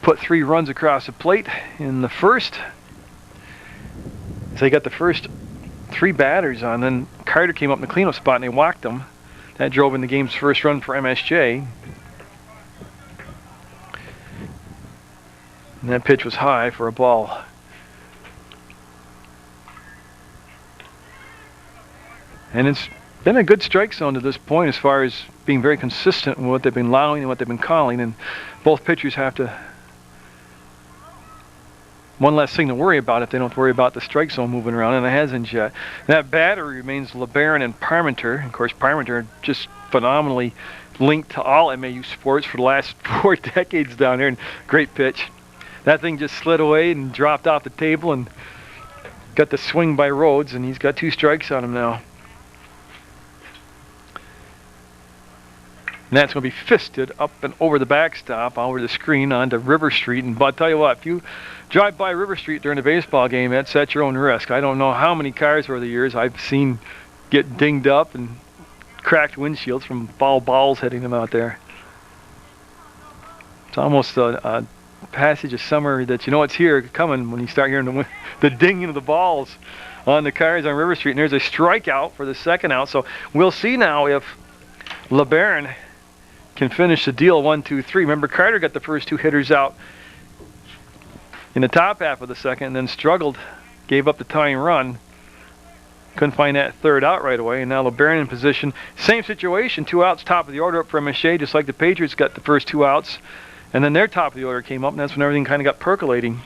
put 3 runs across the plate in the first. So they got the first 3 batters on, then Carter came up in the cleanup spot and they walked him. That drove in the game's first run for MSJ. And that pitch was high for a ball. And it's been a good strike zone to this point as far as being very consistent in what they've been allowing and what they've been calling. And both pitchers have to one less thing to worry about if they don't worry about the strike zone moving around, and it hasn't yet. That battery remains LeBaron and Parmenter. Of course, Parmenter just phenomenally linked to all MAU sports for the last 4 decades down there, and great pitch. That thing just slid away and dropped off the table and got the swing by Rhodes, and he's got 2 strikes on him now. And that's going to be fisted up and over the backstop, over the screen onto River Street. And I'll tell you what, if you drive by River Street during a baseball game, that's at your own risk. I don't know how many cars over the years I've seen get dinged up and cracked windshields from foul balls hitting them out there. It's almost a passage of summer that you know it's here coming when you start hearing the dinging of the balls on the cars on River Street. And there's a strikeout for the second out. So we'll see now if LeBaron can finish the deal 1, 2, 3. Remember, Carter got the first 2 hitters out in the top half of the second and then struggled, gave up the tying run. Couldn't find that third out right away, and now LeBaron in position. Same situation, 2 outs, top of the order up for MSJ, just like the Patriots got the first 2 outs. And then their top of the order came up, and that's when everything kind of got percolating.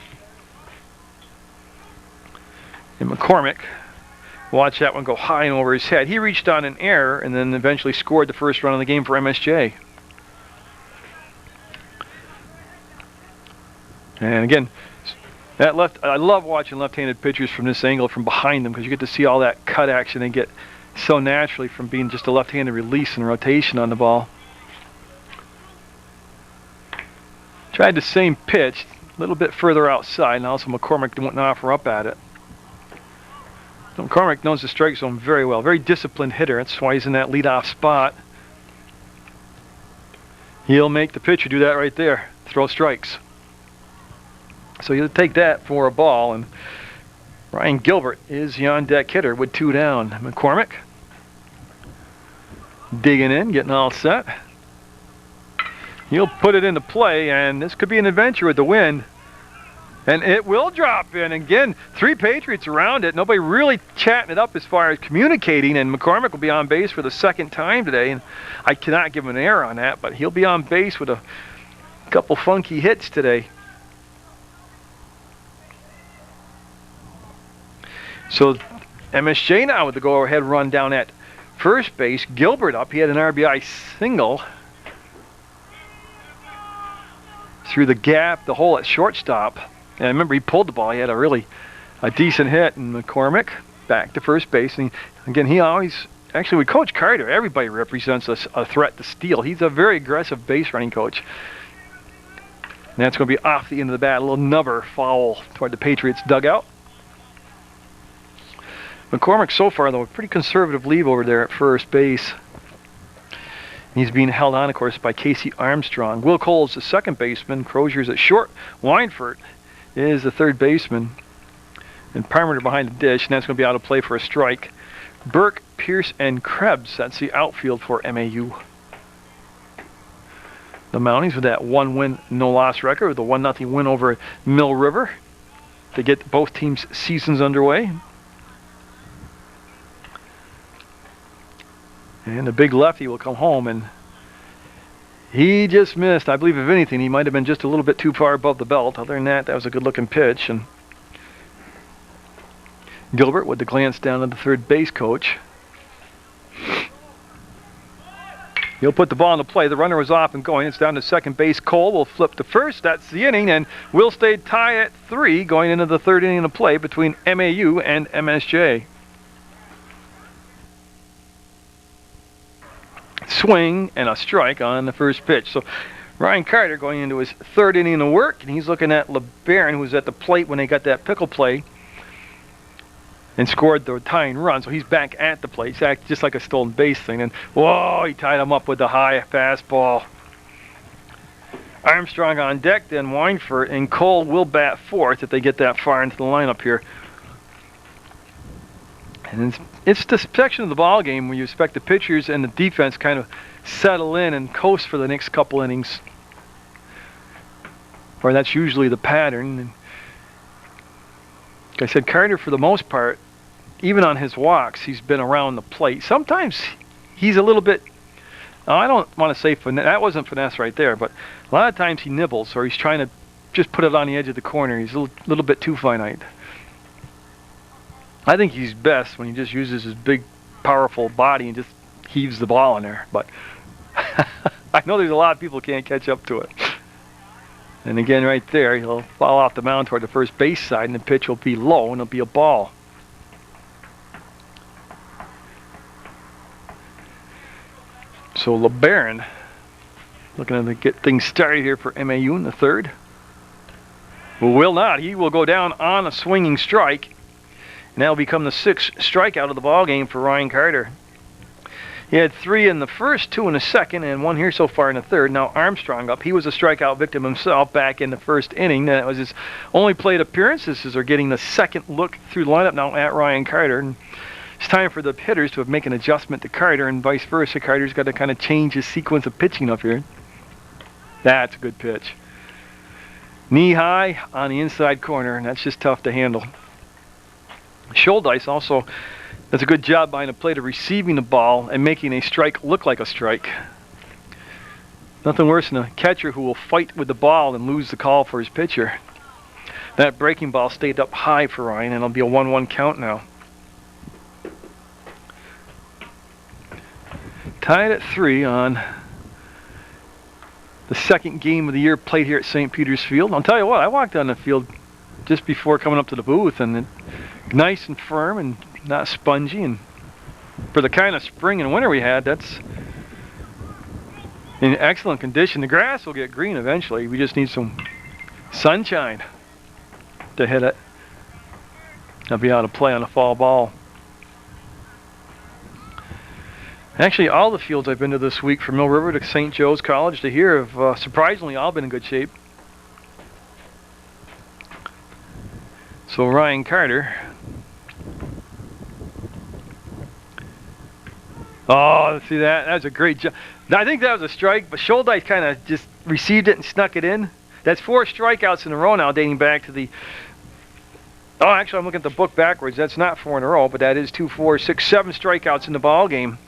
And McCormick, watch that one go high and over his head. He reached on an error and then eventually scored the first run of the game for MSJ. And again, that I love watching left-handed pitchers from this angle from behind them because you get to see all that cut action they get so naturally from being just a left-handed release and rotation on the ball. Tried the same pitch, a little bit further outside, and also McCormick wouldn't offer up at it. McCormick knows the strike zone very well. Very disciplined hitter. That's why he's in that leadoff spot. He'll make the pitcher do that right there. Throw strikes. So he'll take that for a ball. And Ryan Gilbert is the on-deck hitter with 2 down. McCormick digging in, getting all set. He'll put it into play, and this could be an adventure with the wind. And it will drop in. Again, 3 Patriots around it. Nobody really chatting it up as far as communicating. And McCormick will be on base for the 2nd time today. And I cannot give him an error on that, but he'll be on base with a couple funky hits today. So MSJ now with the go-ahead run down at first base. Gilbert up. He had an RBI single through the gap, the hole at shortstop. And I remember he pulled the ball. He had a decent hit. And McCormick back to first base. And again, he always, actually with Coach Carter, everybody represents a threat to steal. He's a very aggressive base running coach. And that's going to be off the end of the bat. A little nubber foul toward the Patriots dugout. McCormick so far, though, a pretty conservative lead over there at first base. He's being held on, of course, by Casey Armstrong. Will Cole's the second baseman. Crozier's at short. Weinfurt is the third baseman. And Parmenter behind the dish, and that's going to be out of play for a strike. Burke, Pierce, and Krebs, that's the outfield for MAU. The Mounties with that 1-win, no-loss record with a 1-0 win over Mill River to get both teams' seasons underway. And the big lefty will come home, and he just missed. I believe, if anything, he might have been just a little bit too far above the belt. Other than that, that was a good-looking pitch. And Gilbert with the glance down at the third base coach. He'll put the ball in the play. The runner was off and going. It's down to second base. Cole will flip to first. That's the inning, and we'll stay tie at 3 going into the 3rd inning of play between MAU and MSJ. swing and a strike on the first pitch. So Ryan Carter going into his third inning of work, and he's looking at LeBaron, who was at the plate when they got that pickle play and scored the tying run. So he's back at the plate. It's act just like a stolen base thing. And whoa, he tied him up with the high fastball. Armstrong on deck, then Weinfurt, and Cole will bat fourth if they get that far into the lineup here. And it's the section of the ball game where you expect the pitchers and the defense kind of settle in and coast for the next couple innings. Or that's usually the pattern. And like I said, Carter, for the most part, even on his walks, he's been around the plate. Sometimes he's a little bit, I don't want to say finesse, that wasn't finesse right there, but a lot of times he nibbles, or he's trying to just put it on the edge of the corner. He's a little bit too finite. I think he's best when he just uses his big, powerful body and just heaves the ball in there. But I know there's a lot of people who can't catch up to it. And again, right there, he'll fall off the mound toward the first base side, and the pitch will be low, and it'll be a ball. So LeBaron looking to get things started here for MAU in the third. Will not. He will go down on a swinging strike. And that'll become the sixth strikeout of the ball game for Ryan Carter. He had 3 in the first, 2 in the second, and 1 here so far in the third. Now Armstrong up. He was a strikeout victim himself back in the first inning. That was his only plate appearance. This is they're getting the second look through the lineup now at Ryan Carter. And it's time for the hitters to make an adjustment to Carter, and vice versa. Carter's got to kind of change his sequence of pitching up here. That's a good pitch. Knee high on the inside corner, and that's just tough to handle. Schuldice also does a good job behind the plate of receiving the ball and making a strike look like a strike. Nothing worse than a catcher who will fight with the ball and lose the call for his pitcher. That breaking ball stayed up high for Ryan, and it'll be a 1-1 count now. Tied at 3 on the second game of the year played here at St. Peter's Field. I'll tell you what, I walked on the field just before coming up to the booth, and it's nice and firm and not spongy, and for the kind of spring and winter we had, that's in excellent condition. The grass will get green eventually. We just need some sunshine to hit it. I'll be able to play on a fall ball. Actually, all the fields I've been to this week, from Mill River to St. Joe's College to here, have surprisingly all been in good shape. So Ryan Carter. Oh, see that? That was a great job. I think that was a strike, but Schuldice kind of just received it and snuck it in. That's 4 strikeouts in a row now, dating back to the... Oh, actually, I'm looking at the book backwards. That's not 4 in a row, but that is 2, 4, 6, 7 strikeouts in the ball game.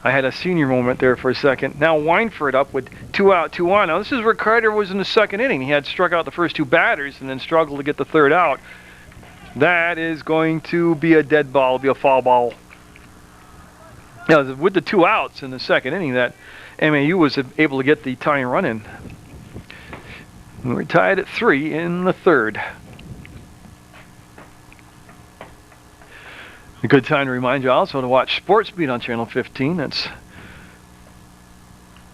I had a senior moment there for a second. Now Weinfurt up with 2 out, 2 on. Now this is where Carter was in the second inning. He had struck out the first 2 batters and then struggled to get the third out. That is going to be a dead ball. It'll be a foul ball. Now with the 2 outs in the second inning, that MAU was able to get the tying run in. And we're tied at 3 in the third. A good time to remind you also to watch Sports Beat on Channel 15. That's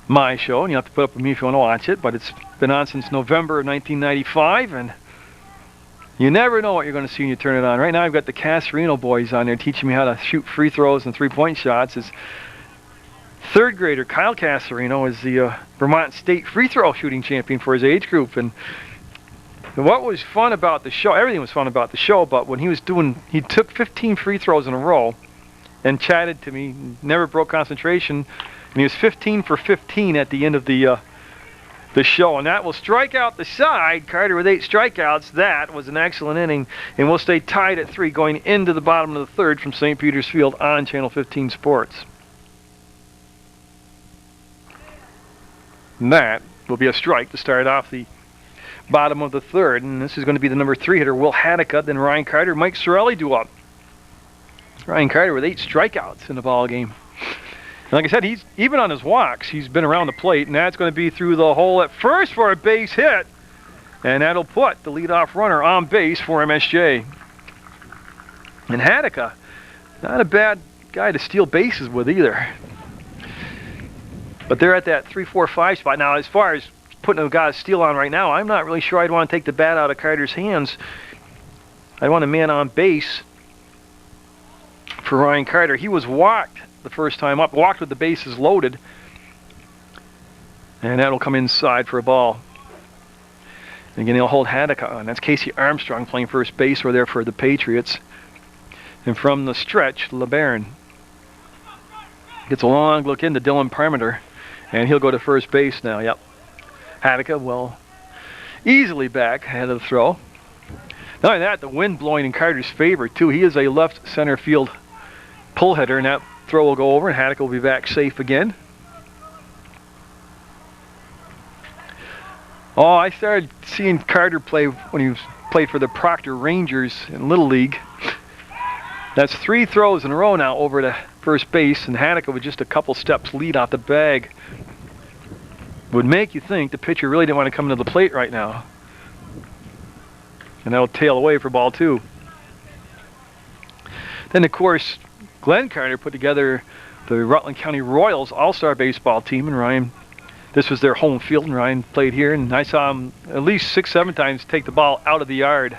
my show, and you have to put up with me if you want to watch it, but it's been on since November of 1995, and you never know what you're going to see when you turn it on. Right now I've got the Casarino boys on there teaching me how to shoot free throws and 3-point shots. His 3rd grader, Kyle Casarino, is the Vermont State free throw shooting champion for his age group, and what was fun about the show, everything was fun about the show, but when he was doing, he took 15 free throws in a row and chatted to me, never broke concentration, and he was 15 for 15 at the end of the show, and that will strike out the side. Carter with 8 strikeouts. That was an excellent inning, and we'll stay tied at 3 going into the bottom of the third from St. Peter's Field on Channel 15 Sports. And that will be a strike to start off the bottom of the third, and this is going to be the number 3 hitter, Will Hadicka, then Ryan Carter, Mike Sorelli do up. Ryan Carter with 8 strikeouts in the ball game. And like I said, he's even on his walks, he's been around the plate, and that's going to be through the hole at first for a base hit, and that'll put the leadoff runner on base for MSJ. And Hadicka, not a bad guy to steal bases with either. But they're at that 3, 4, 5 spot. Now, as far as putting a guy's steal on right now, I'm not really sure I'd want to take the bat out of Carter's hands. I want a man on base for Ryan Carter. He was walked the first time up, walked with the bases loaded. And that'll come inside for a ball. And again, he'll hold Haddock on. That's Casey Armstrong playing first base. We're there for the Patriots. And from the stretch, LeBaron gets a long look into Dylan Parmenter. And he'll go to first base now. Yep. Haddock, well, easily back ahead of the throw. Not only that, the wind blowing in Carter's favor, too. He is a left center field pull hitter, and that throw will go over, and Haddock will be back safe again. Oh, I started seeing Carter play when he played for the Proctor Rangers in Little League. That's 3 throws in a row now over to first base, and Haddock with just a couple steps lead off the bag. Would make you think the pitcher really didn't want to come to the plate right now. And that'll tail away for ball 2. Then, of course, Glenn Carter put together the Rutland County Royals All-Star Baseball team, and Ryan, this was their home field, and Ryan played here, and I saw him at least 6, 7 times take the ball out of the yard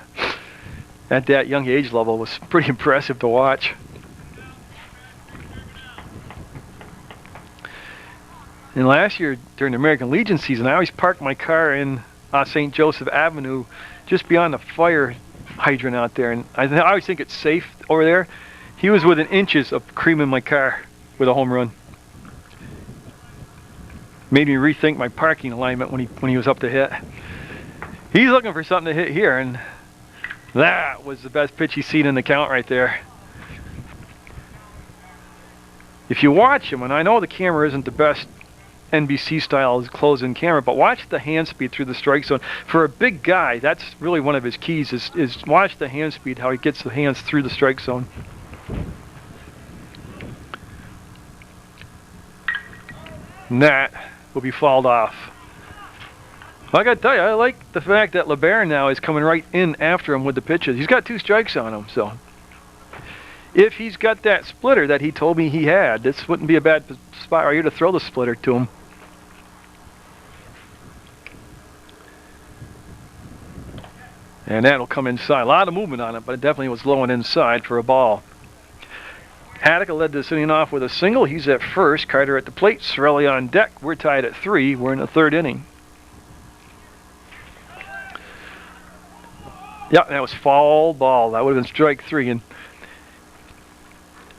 at that young age level. It was pretty impressive to watch. And last year, during the American Legion season, I always parked my car in St. Joseph Avenue, just beyond the fire hydrant out there, and I always think it's safe over there. He was within inches of creaming my car with a home run. Made me rethink my parking alignment when he was up to hit. He's looking for something to hit here, and that was the best pitch he's seen in the count right there. If you watch him, and I know the camera isn't the best NBC style close-in camera, but watch the hand speed through the strike zone. For a big guy, that's really one of his keys, is watch the hand speed, how he gets the hands through the strike zone. And that will be fouled off. Well, I gotta tell you, I like the fact that LeBaron now is coming right in after him with the pitches. He's got 2 strikes on him, so if he's got that splitter that he told me he had, this wouldn't be a bad spot right here to throw the splitter to him. And that'll come inside. A lot of movement on it, but it definitely was low and inside for a ball. Haddock led this inning off with a single. He's at first. Carter at the plate. Sorelli on deck. We're tied at 3. We're in the 3rd inning. Yeah, that was foul ball. That would have been strike 3. And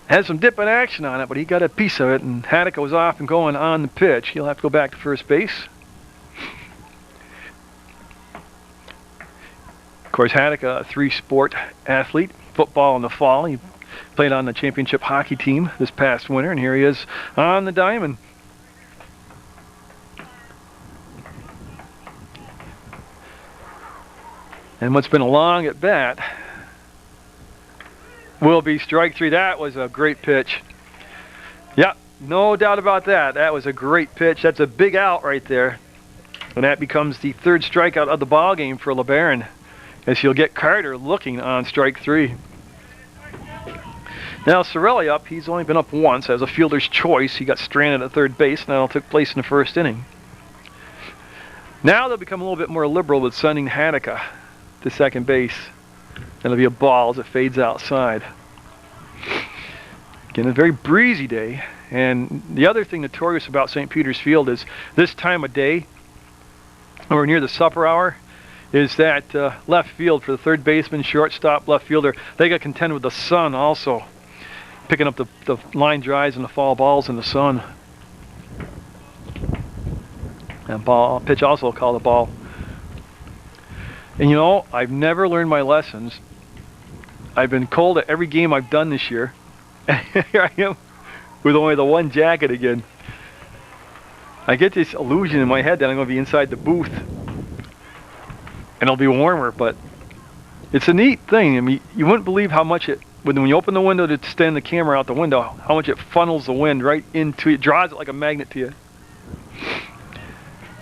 had some dip in action on it, but he got a piece of it, and Haddock was off and going on the pitch. He'll have to go back to first base. Of course, Haddock, a 3-sport athlete, football in the fall. He played on the championship hockey team this past winter, and here he is on the diamond. And what's been a long at bat will be strike 3. That was a great pitch. Yeah, no doubt about that. That was a great pitch. That's a big out right there. And that becomes the 3rd strikeout of the ball game for LeBaron, as he'll get Carter looking on strike 3. Now Sorelli up. He's only been up once as a fielder's choice. He got stranded at 3rd base, and that took place in the 1st inning. Now they'll become a little bit more liberal with sending Haddock to second base. It'll be a ball as it fades outside. Again, a very breezy day. And the other thing notorious about St. Peter's Field is this time of day, or near the supper hour, is that left field for the 3rd baseman, shortstop, left fielder, they got contend with the sun also, picking up the line drives and the foul balls in the sun. And pitch also called a ball. And you know, I've never learned my lessons. I've been cold at every game I've done this year. And here I am with only the 1 jacket again. I get this illusion in my head that I'm going to be inside the booth and it'll be warmer, but it's a neat thing. I mean, you wouldn't believe how much when you open the window to extend the camera out the window, how much it funnels the wind right into it, draws it like a magnet to you.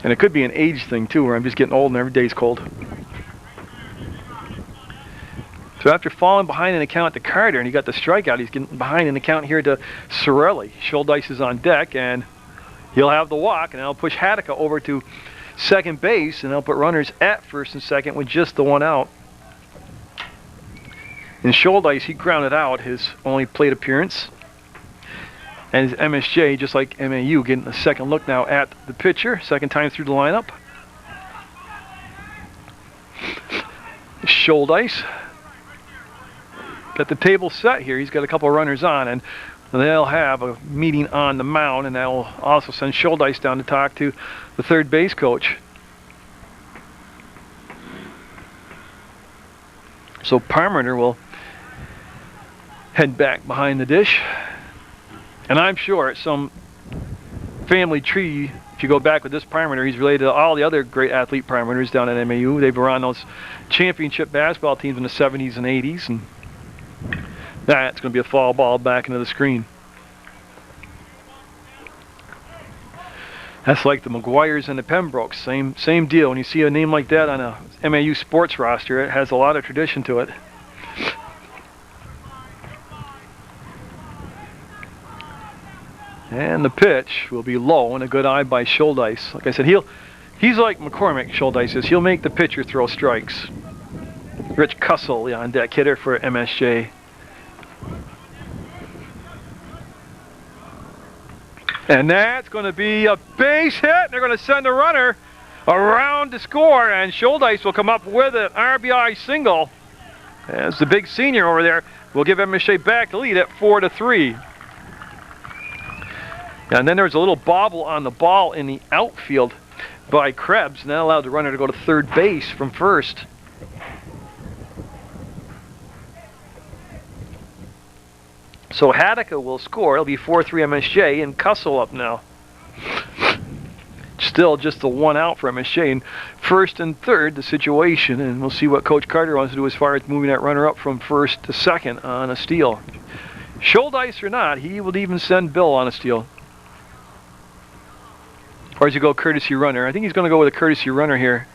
And it could be an age thing too, where I'm just getting old and every day's cold. So after falling behind in the count to Carter, and he got the strikeout, he's getting behind in the count here to Sorelli. Schuldice is on deck, and He'll have the walk, and that'll push Hadeka over to second base, and they'll put runners at first and second with just the one out. In Schuldice, he grounded out his only plate appearance. And his MSJ, just like MAU, getting a second look now at the pitcher, second time through the lineup. Schuldice got the table set here. He's got a couple of runners on, and they'll have a meeting on the mound, and that will also send Schuldice down to talk to the third base coach. So Parmenter will head back behind the dish. And I'm sure at some family tree, if you go back with this Parmenter, he's related to all the other great athlete Parmenters down at MAU. They were on those championship basketball teams in the 70s and 80s. And that's going to be a foul ball back into the screen. That's like the McGuires and the Pembrokes. Same deal. When you see a name like that on a MAU sports roster, it has a lot of tradition to it. And the pitch will be low and a good eye by Schuldice. Like I said, he's like McCormick, Schuldice is. He'll make the pitcher throw strikes. Rich Cussell on deck, hitter for MSJ. And that's going to be a base hit. They're going to send the runner around to score, and Schuldice will come up with an RBI single. As the big senior over there will give MSJ back the lead at 4-3. And then there's a little bobble on the ball in the outfield by Krebs, and that allowed the runner to go to third base from first. So Hadeka will score. It'll be 4-3 MSJ, and Cussell up now. Still just the one out for MSJ. And first and third, the situation, and we'll see what Coach Carter wants to do as far as moving that runner up from first to second on a steal. Schuldice or not, he would even send Bill on a steal. Or does he go courtesy runner? I think he's going to go with a courtesy runner here.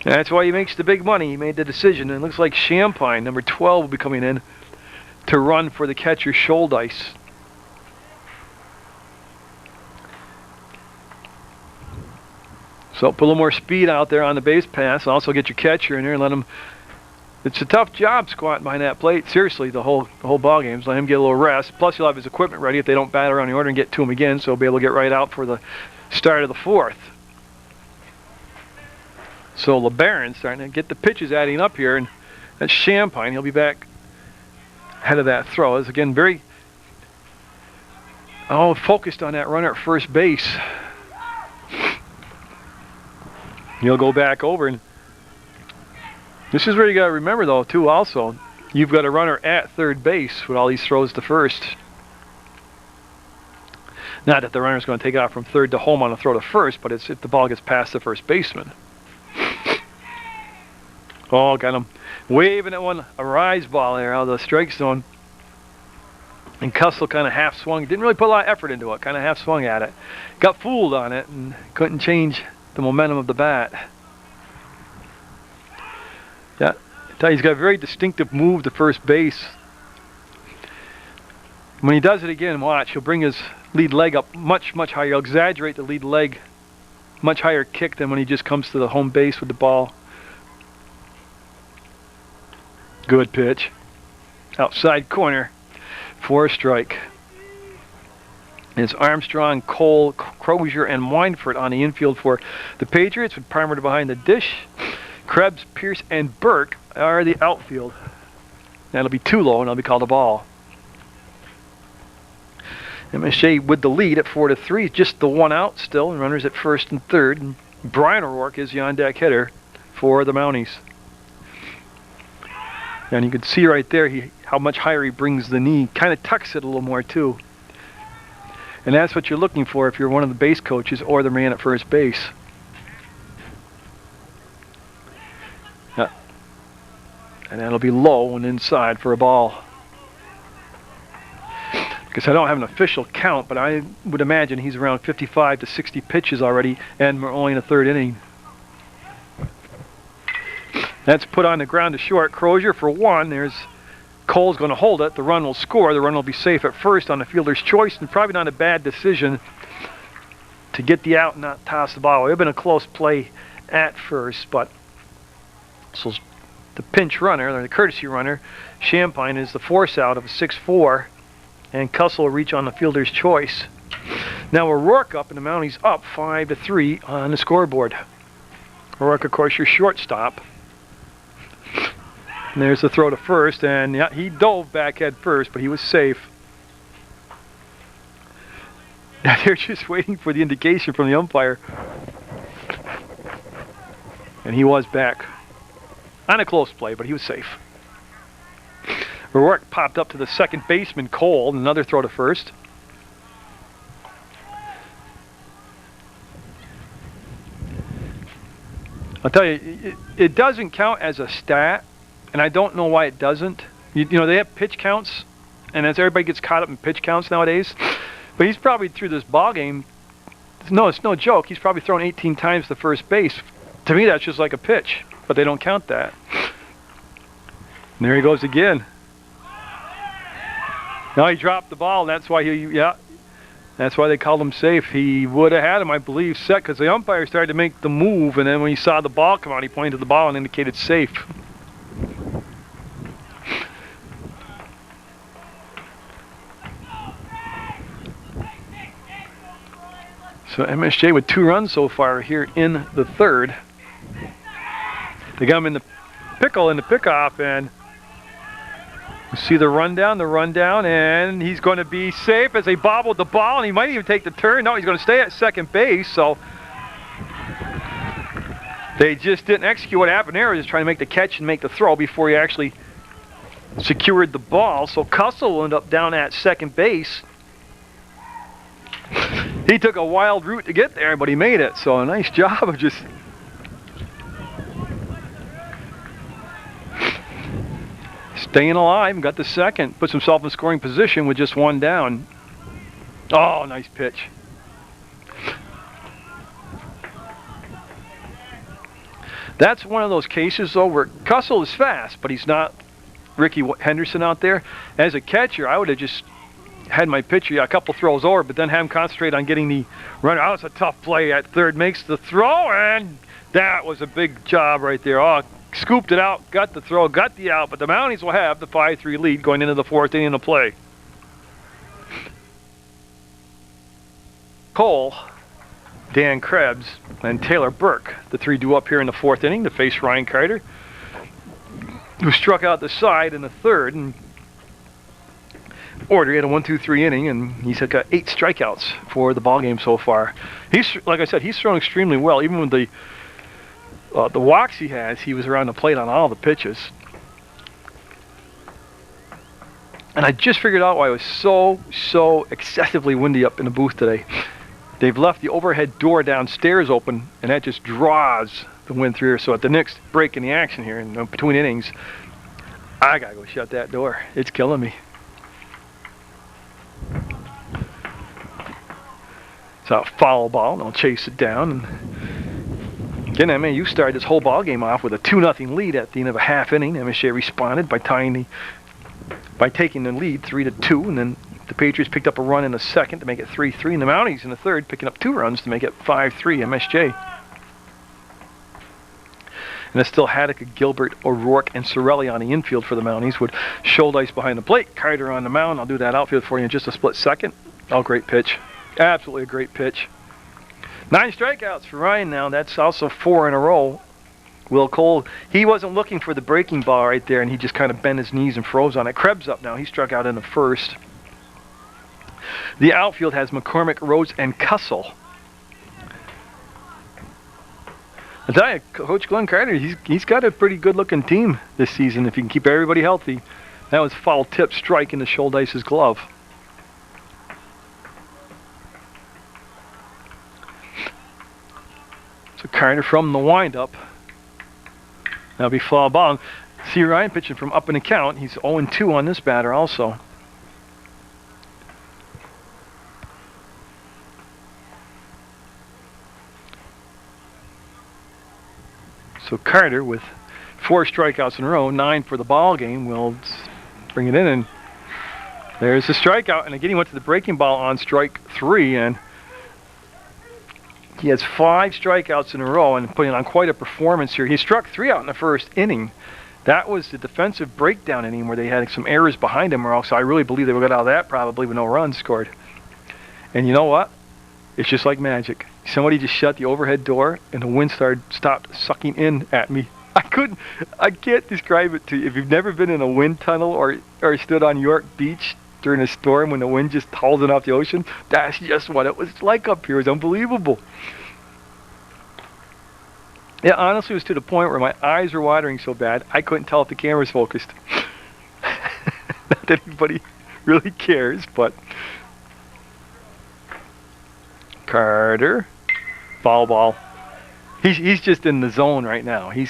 And that's why he makes the big money. He made the decision. And it looks like Champagne, number 12, will be coming in to run for the catcher, Schuldice. So put a little more speed out there on the base pass. And also get your catcher in there and let him... It's a tough job squatting behind that plate. Seriously, the whole ball game. So let him get a little rest. Plus, he'll have his equipment ready if they don't bat around the order and get to him again. So he'll be able to get right out for the start of the fourth. So LeBaron's starting to get the pitches adding up here, and that's Champagne. He'll be back ahead of that throw. It's again very focused on that runner at first base. He'll go back over, and this is where you got to remember, though, too, also. You've got a runner at third base with all these throws to first. Not that the runner's going to take off from third to home on a throw to first, but it's if the ball gets past the first baseman. Oh, got him waving at one, a rise ball there out of the strike zone. And Cussell kind of half swung. Didn't really put a lot of effort into it. Kind of half swung at it. Got fooled on it and couldn't change the momentum of the bat. Yeah, he's got a very distinctive move to first base. When he does it again, watch, he'll bring his lead leg up much, much higher. He'll exaggerate the lead leg, much higher kick than when he just comes to the home base with the ball. Good pitch. Outside corner for a strike. And it's Armstrong, Cole, Crozier, and Weinfurt on the infield for the Patriots, with Parmenter behind the dish. Krebs, Pierce, and Burke are the outfield. That'll be too low, and that'll be called a ball. MSJ with the lead at 4-3, just the one out still, and runners at first and third. And Brian O'Rourke is the on-deck hitter for the Mounties. And you can see right there how much higher he brings the knee. Kind of tucks it a little more, too. And that's what you're looking for if you're one of the base coaches or the man at first base. And that'll be low and inside for a ball. Because I don't have an official count, but I would imagine he's around 55 to 60 pitches already, and we're only in the third inning. That's put on the ground to short. Crozier for one. There's Cole's going to hold it. The run will score. The run will be safe at first on the fielder's choice, and probably not a bad decision to get the out and not toss the ball. It would have been a close play at first, but so the pinch runner, or the courtesy runner, Champagne, is the force out of a 6-4, and Cussell will reach on the fielder's choice. Now O'Rourke up, and the Mounties up 5-3 on the scoreboard. O'Rourke, of course, your shortstop. And there's the throw to first, and yeah, he dove back head first, but he was safe. Now they're just waiting for the indication from the umpire. And he was back. On a close play, but he was safe. O'Rourke popped up to the second baseman, Cole, and another throw to first. I'll tell you, it doesn't count as a stat, and I don't know why it doesn't. You know, they have pitch counts, and as everybody gets caught up in pitch counts nowadays, but he's probably through this ball game. No, it's no joke. He's probably thrown 18 times to first base. To me, that's just like a pitch, but they don't count that. And there he goes again. Now he dropped the ball, and that's why that's why they called him safe. He would have had him, I believe, set, because the umpire started to make the move, and then when he saw the ball come out, he pointed to the ball and indicated safe. So MSJ with 2 runs so far here in the third. They got him in the pickle in the pickoff, and you see the rundown, and he's going to be safe as they bobbled the ball, and he might even take the turn. No, he's going to stay at second base, so they just didn't execute what happened there. Just trying to make the catch and make the throw before he actually secured the ball. So Cussell will end up down at second base. He took a wild route to get there, but he made it. So a nice job of just staying alive and got the second. Puts himself in scoring position with just 1 down. Oh, nice pitch. That's one of those cases, though, where Cussell is fast, but he's not Ricky Henderson out there. As a catcher, I would have just had my pitcher a couple throws over, but then have him concentrate on getting the runner. Oh, it's a tough play at third. Makes the throw, and that was a big job right there. Oh, scooped it out, got the throw, got the out, but the Mounties will have the 5-3 lead going into the 4th inning of play. Cole, Dan Krebs, and Taylor Burke, the 3 due up here in the 4th inning to face Ryan Carter, who struck out the side in the 3rd. And order, he had a 1-2-3 inning, and he's got 8 strikeouts for the ball game so far. He's, like I said, he's thrown extremely well. Even with the walks he has, he was around the plate on all the pitches. And I just figured out why it was so excessively windy up in the booth today. They've left the overhead door downstairs open, and that just draws the wind through here. So at the next break in the action here, in between innings, I gotta go shut that door. It's killing me. So a foul ball, and I'll chase it down. And again, MAU started this whole ball game off with a 2-0 lead at the end of a half inning. MSJ responded by taking the lead 3-2, and then the Patriots picked up a run in the second to make it 3-3, and the Mounties in the third picking up 2 runs to make it 5-3 MSJ. And it's still Haddock, Gilbert, O'Rourke, and Sorelli on the infield for the Mounties with Schuldice behind the plate. Carter on the mound. I'll do that outfield for you in just a split second. Oh, great pitch. Absolutely a great pitch. 9 strikeouts for Ryan now. That's also 4 in a row. Will Cole, he wasn't looking for the breaking ball right there, and he just kind of bent his knees and froze on it. Krebs up now. He struck out in the 1st. The outfield has McCormick, Rose, and Cussell. I tell you, Coach Glenn Carter, he's got a pretty good-looking team this season if he can keep everybody healthy. That was foul tip strike into Schuldice's glove. So Carter from the windup. That'll be foul ball. See Ryan pitching from up in the count. He's 0-2 on this batter also. So Carter with 4 strikeouts in a row, 9 for the ball game, will bring it in, and there's the strikeout. And again, he went to the breaking ball on strike 3, and he has 5 strikeouts in a row and putting on quite a performance here. He struck 3 out in the first inning. That was the defensive breakdown inning where they had some errors behind him, or else I really believe they would get out of that probably with no runs scored. And you know what? It's just like magic. Somebody just shut the overhead door and the wind stopped sucking in at me. I can't describe it to you. If you've never been in a wind tunnel or stood on York Beach during a storm when the wind just howls it off the ocean, that's just what it was like up here. It was unbelievable. Yeah, honestly, it was to the point where my eyes were watering so bad I couldn't tell if the camera was focused. Not that anybody really cares, but Carter, foul ball. He's just in the zone right now. He's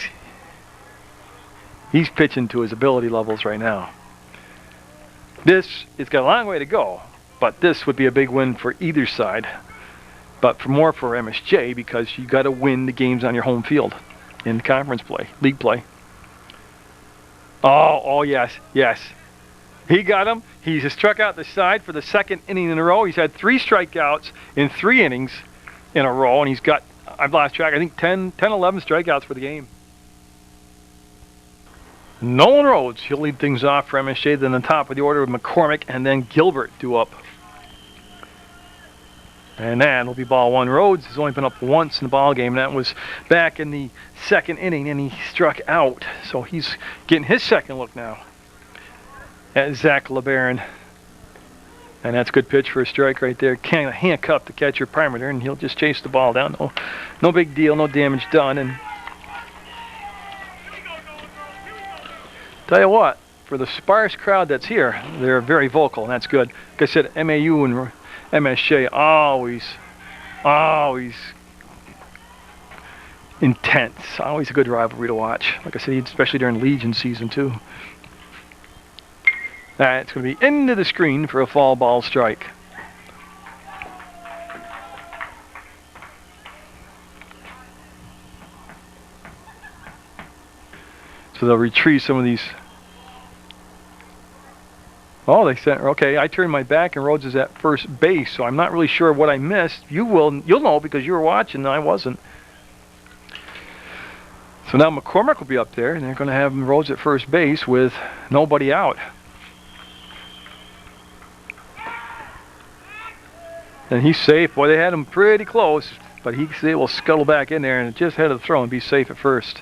pitching to his ability levels right now. It's got a long way to go, but this would be a big win for either side. But more for MSJ, because you got to win the games on your home field in conference play, league play. Oh yes. He got him. He's struck out the side for the 2nd inning in a row. He's had 3 strikeouts in 3 innings in a row, and he's got, I've lost track, I think 10, 11 strikeouts for the game. Nolan Rhodes, he'll lead things off for MSJ. Then the top of the order with McCormick and then Gilbert due up. And that'll be ball 1. Rhodes has only been up once in the ball game, and that was back in the 2nd inning, and he struck out. So he's getting his 2nd look now at Zach LeBaron. And that's a good pitch for a strike right there. Kind of handcuff the catcher perimeter, and he'll just chase the ball down. No big deal, no damage done. And tell you what, for the sparse crowd that's here, they're very vocal, and that's good. Like I said, MAU and MSJ always intense. Always a good rivalry to watch. Like I said, especially during Legion season too. That's going to be into the screen for a foul ball strike. So they'll retrieve some of these. Oh, they sent. Okay, I turned my back and Rhodes is at first base, so I'm not really sure what I missed. You'll know because you were watching and I wasn't. So now McCormick will be up there, and they're going to have Rhodes at first base with nobody out. And he's safe. Boy, they had him pretty close, but he's able to scuttle back in there and just head of the throw and be safe at first.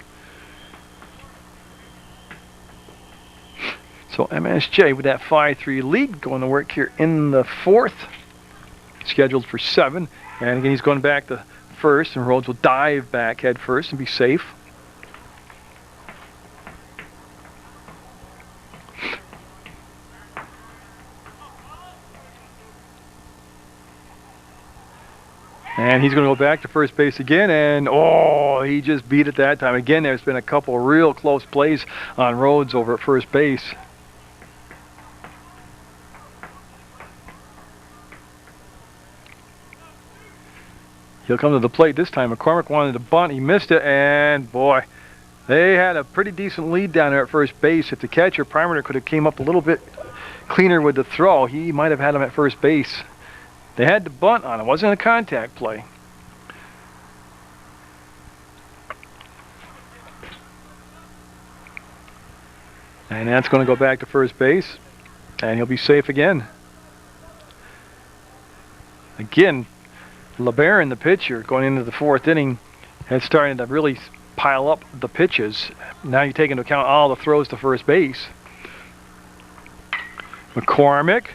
So MSJ with that 5-3 lead going to work here in the 4th. Scheduled for 7. And again, he's going back to first, and Rhodes will dive back head first and be safe. And he's going to go back to first base again, and oh, he just beat it that time. Again, there's been a couple real close plays on Rhodes over at first base. He'll come to the plate this time. McCormick wanted to bunt. He missed it, and boy, they had a pretty decent lead down there at first base. If the catcher perimeter could have came up a little bit cleaner with the throw, he might have had him at first base. They had to bunt on him. It wasn't a contact play. And that's going to go back to first base, and he'll be safe again. Again, LeBaron, the pitcher, going into the 4th inning, has started to really pile up the pitches. Now you take into account all the throws to first base. McCormick,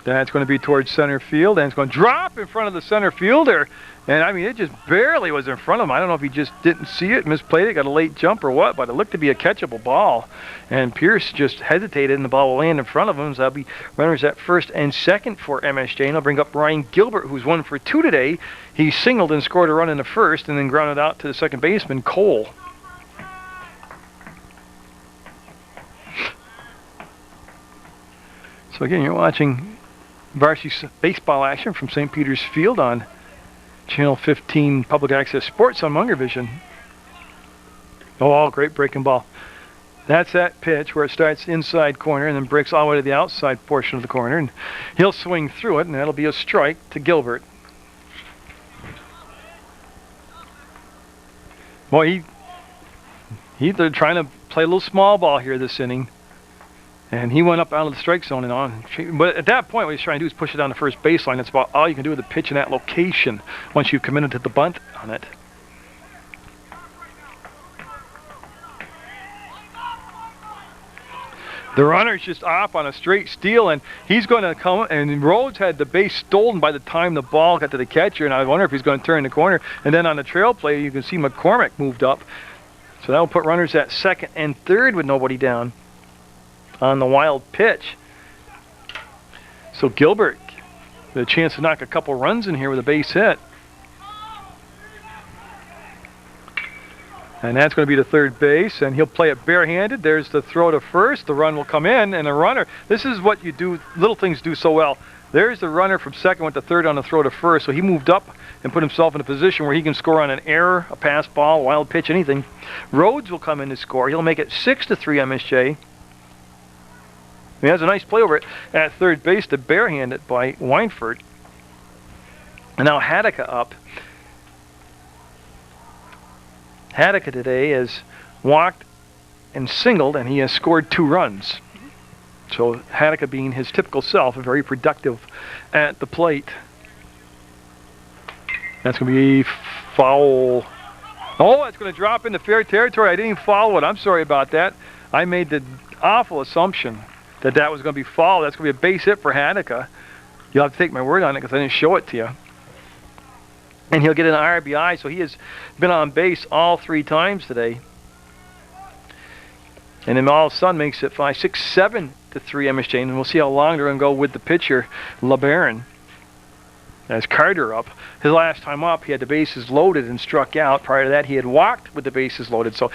that's going to be towards center field, and it's going to drop in front of the center fielder. And I mean, it just barely was in front of him. I don't know if he just didn't see it, misplayed it, got a late jump or what, but it looked to be a catchable ball. And Pierce just hesitated, and the ball will land in front of him. So that'll be runners at first and second for MSJ. And I'll bring up Ryan Gilbert, who's 1 for 2 today. He singled and scored a run in the first, and then grounded out to the second baseman, Cole. So again, you're watching varsity baseball action from St. Peter's Field on Channel 15 Public Access Sports on Munger Vision. Oh, great breaking ball. That's that pitch where it starts inside corner and then breaks all the way to the outside portion of the corner. And he'll swing through it, and that'll be a strike to Gilbert. Boy, they're trying to play a little small ball here this inning. And he went up out of the strike zone and on. But at that point, what he's trying to do is push it down the first baseline. That's about all you can do with the pitch in that location once you've committed to the bunt on it. The runner's just off on a straight steal, and he's going to come, and Rhodes had the base stolen by the time the ball got to the catcher, and I wonder if he's going to turn the corner. And then on the trail play, you can see McCormick moved up. So that will put runners at second and third with nobody down on the wild pitch. So Gilbert with a chance to knock a couple runs in here with a base hit. And that's going to be to third base, and he'll play it barehanded. There's the throw to first. The run will come in, and the runner, this is what you do, little things do so well. There's the runner from second with the third on the throw to first, so he moved up and put himself in a position where he can score on an error, a pass ball, a wild pitch, anything. Rhodes will come in to score. He'll make it 6-3 MSJ. He has a nice play over it at third base to barehand it by Weinfurt. And now Hadeka up. Hadeka today has walked and singled, and he has scored 2 runs. So Hadeka being his typical self, very productive at the plate. That's going to be foul. Oh, it's going to drop into fair territory. I didn't even follow it. I'm sorry about that. I made the awful assumption that that was going to be foul. That's going to be a base hit for Hadeka. You'll have to take my word on it because I didn't show it to you. And he'll get an RBI, so he has been on base all 3 times today. And then all of a sudden makes it 5-6-7 to 3 MSJ, and we'll see how long they're going to go with the pitcher, LeBaron. As Carter up. His last time up, he had the bases loaded and struck out. Prior to that, he had walked with the bases loaded. So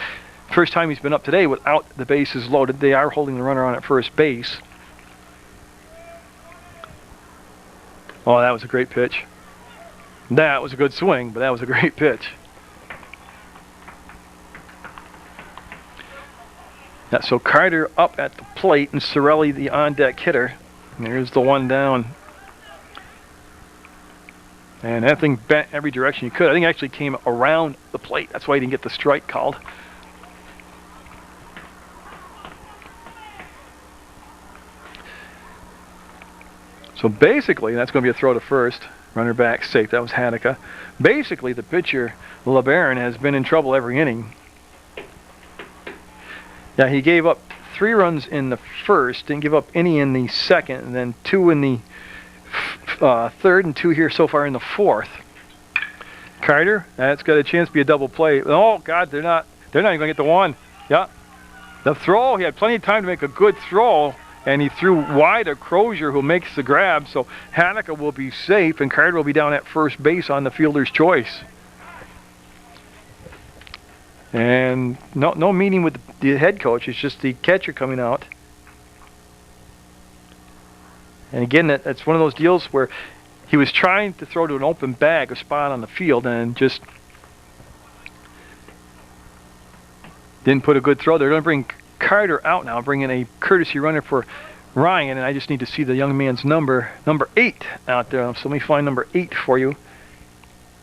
first time he's been up today without the bases loaded. They are holding the runner on at first base. Oh, that was a great pitch. That was a good swing, but that was a great pitch. Yeah, so Carter up at the plate, and Sorelli the on-deck hitter. And there's the one down. And that thing bent every direction you could. I think it actually came around the plate. That's why he didn't get the strike called. So basically, that's going to be a throw to first. Runner back safe. That was Hadeka. Basically, the pitcher, LeBaron, has been in trouble every inning. Yeah, he gave up 3 runs in the first, didn't give up any in the second, and then 2 in the third, and 2 here so far in the fourth. Carter, that's got a chance to be a double play. Oh God, they're not even going to get the one. Yeah, the throw. He had plenty of time to make a good throw. And he threw wide of Crozier, who makes the grab. So Hadeka will be safe, and Carter will be down at first base on the fielder's choice. And no meeting with the head coach. It's just the catcher coming out. And again, that's one of those deals where he was trying to throw to an open bag, a spot on the field, and just didn't put a good throw. They're going to bring Carter out now, bringing a courtesy runner for Ryan, and I just need to see the young man's number 8 out there. So let me find number 8 for you.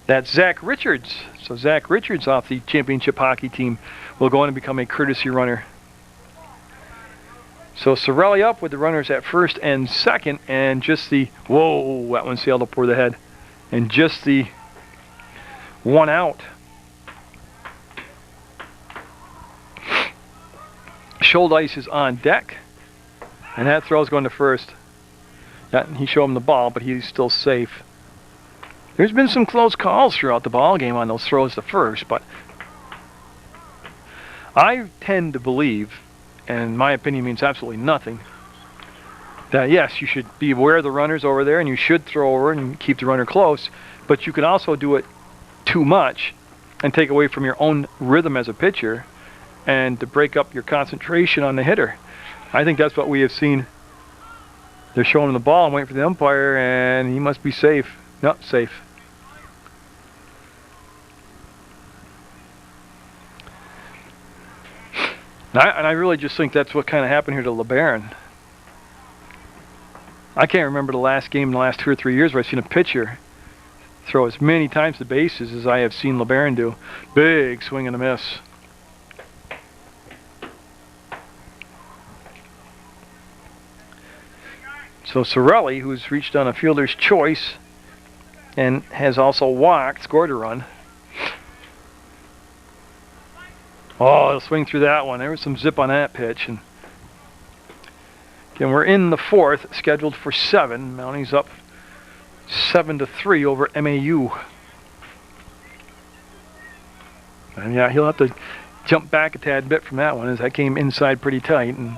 That's Zach Richards. So Zach Richards off the championship hockey team will go on and become a courtesy runner. So Sorelli up with the runners at first and second, and just the, whoa, that one sailed up over the head. And just the one out. Schuldice is on deck, and that throw is going to first. He showed him the ball, but he's still safe. There's been some close calls throughout the ball game on those throws to first, but I tend to believe, and my opinion means absolutely nothing, that yes, you should be aware of the runners over there, and you should throw over and keep the runner close, but you can also do it too much and take away from your own rhythm as a pitcher, and to break up your concentration on the hitter. I think that's what we have seen. They're showing him the ball and waiting for the umpire, and he must be safe. No, safe. And I really just think that's what kind of happened here to LeBaron. I can't remember the last game in the last 2 or 3 years where I've seen a pitcher throw as many times the bases as I have seen LeBaron do. Big swing and a miss. So Sorelli, who's reached on a fielder's choice and has also walked, scored a run. Oh, he'll swing through that one. There was some zip on that pitch. And again, we're in the 4th, scheduled for 7. Mounties up 7-3 over MAU. And yeah, he'll have to jump back a tad bit from that one, as that came inside pretty tight. And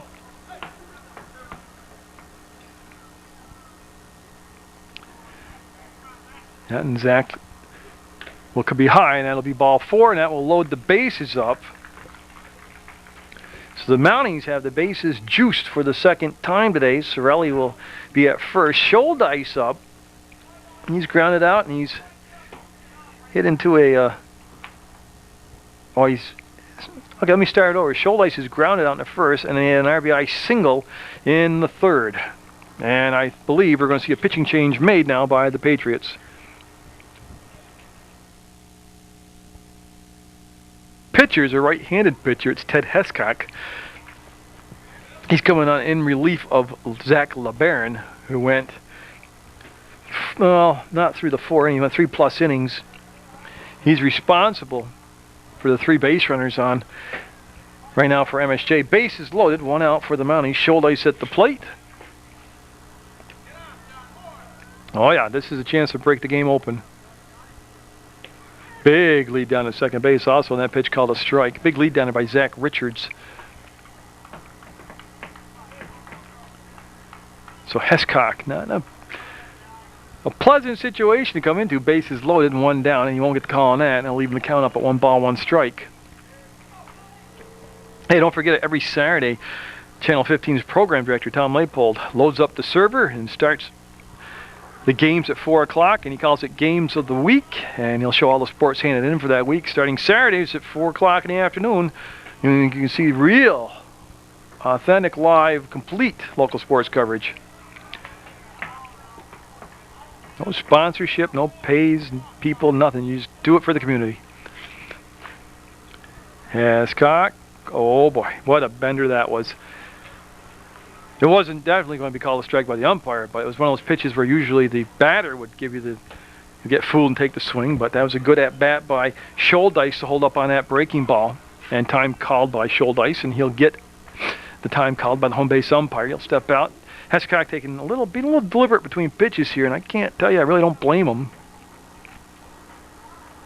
Zach could be high, and that'll be ball 4, and that will load the bases up. So the Mounties have the bases juiced for the second time today. Sorelli will be at first. Scholdice up. He's grounded out, and he's hit into a... okay, let me start over. Scholdice is grounded out in the first, and then an RBI single in the 3rd. And I believe we're going to see a pitching change made now by the Patriots. Pitcher is a right-handed pitcher. It's Ted Hescock. He's coming on in relief of Zach LeBaron, who went, well, not through the 4 innings, he went 3+ innings. He's responsible for the 3 base runners on right now for MSJ. Bases loaded, 1 out for the Mounties. Scholdice at the plate. Oh yeah, this is a chance to break the game open. Big lead down to second base also on that pitch called a strike. Big lead down there by Zach Richards. So Hescock, not a pleasant situation to come into. Bases loaded and 1 down, and you won't get the call on that, and I'll leave the count up at 1 ball, 1 strike. Hey, don't forget, every Saturday, Channel 15's program director, Tom Leipold, loads up the server and starts the games at 4 o'clock, and he calls it Games of the Week, and he'll show all the sports handed in for that week. Starting Saturdays at 4 o'clock in the afternoon, you can see real, authentic, live, complete local sports coverage. No sponsorship, no pays, people, nothing. You just do it for the community. Hescock. Oh boy, what a bender that was. It wasn't definitely going to be called a strike by the umpire, but it was one of those pitches where usually the batter would give you you get fooled and take the swing, but that was a good at-bat by Scholdice to hold up on that breaking ball, and time called by Scholdice, and he'll get the time called by the home base umpire. He'll step out. Hescock being a little deliberate between pitches here, and I can't tell you, I really don't blame him.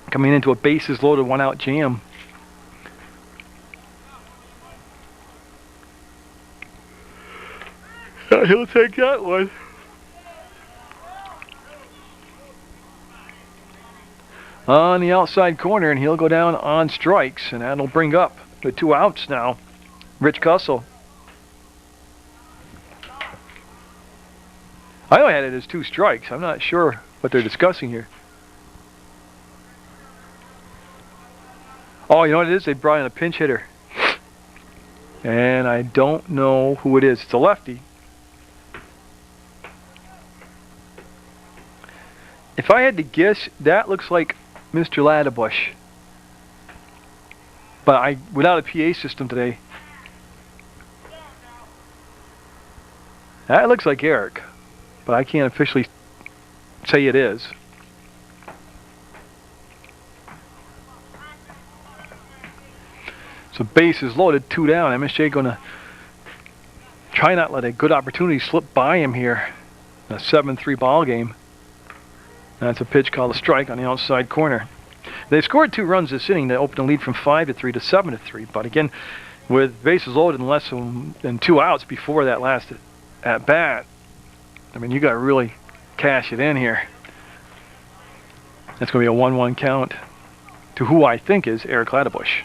Coming into a bases loaded 1-out jam. He'll take that one. On the outside corner, and he'll go down on strikes, and that'll bring up the 2 outs now. Rich Cussell. I only had it as 2 strikes. I'm not sure what they're discussing here. Oh, you know what it is? They brought in a pinch hitter. And I don't know who it is. It's a lefty. If I had to guess, that looks like Mr. Ladebush. But without a PA system today, that looks like Eric. But I can't officially say it is. So base is loaded, 2 down. MSJ going to try not let a good opportunity slip by him here. A 7-3 ball game. That's a pitch called a strike on the outside corner. They scored 2 runs this inning to open the lead from 5-3 to 7-3. But again, with bases loaded and less than 2 outs before that last at bat, I mean, you got to really cash it in here. That's going to be a 1-1 count to who I think is Eric Ladebush.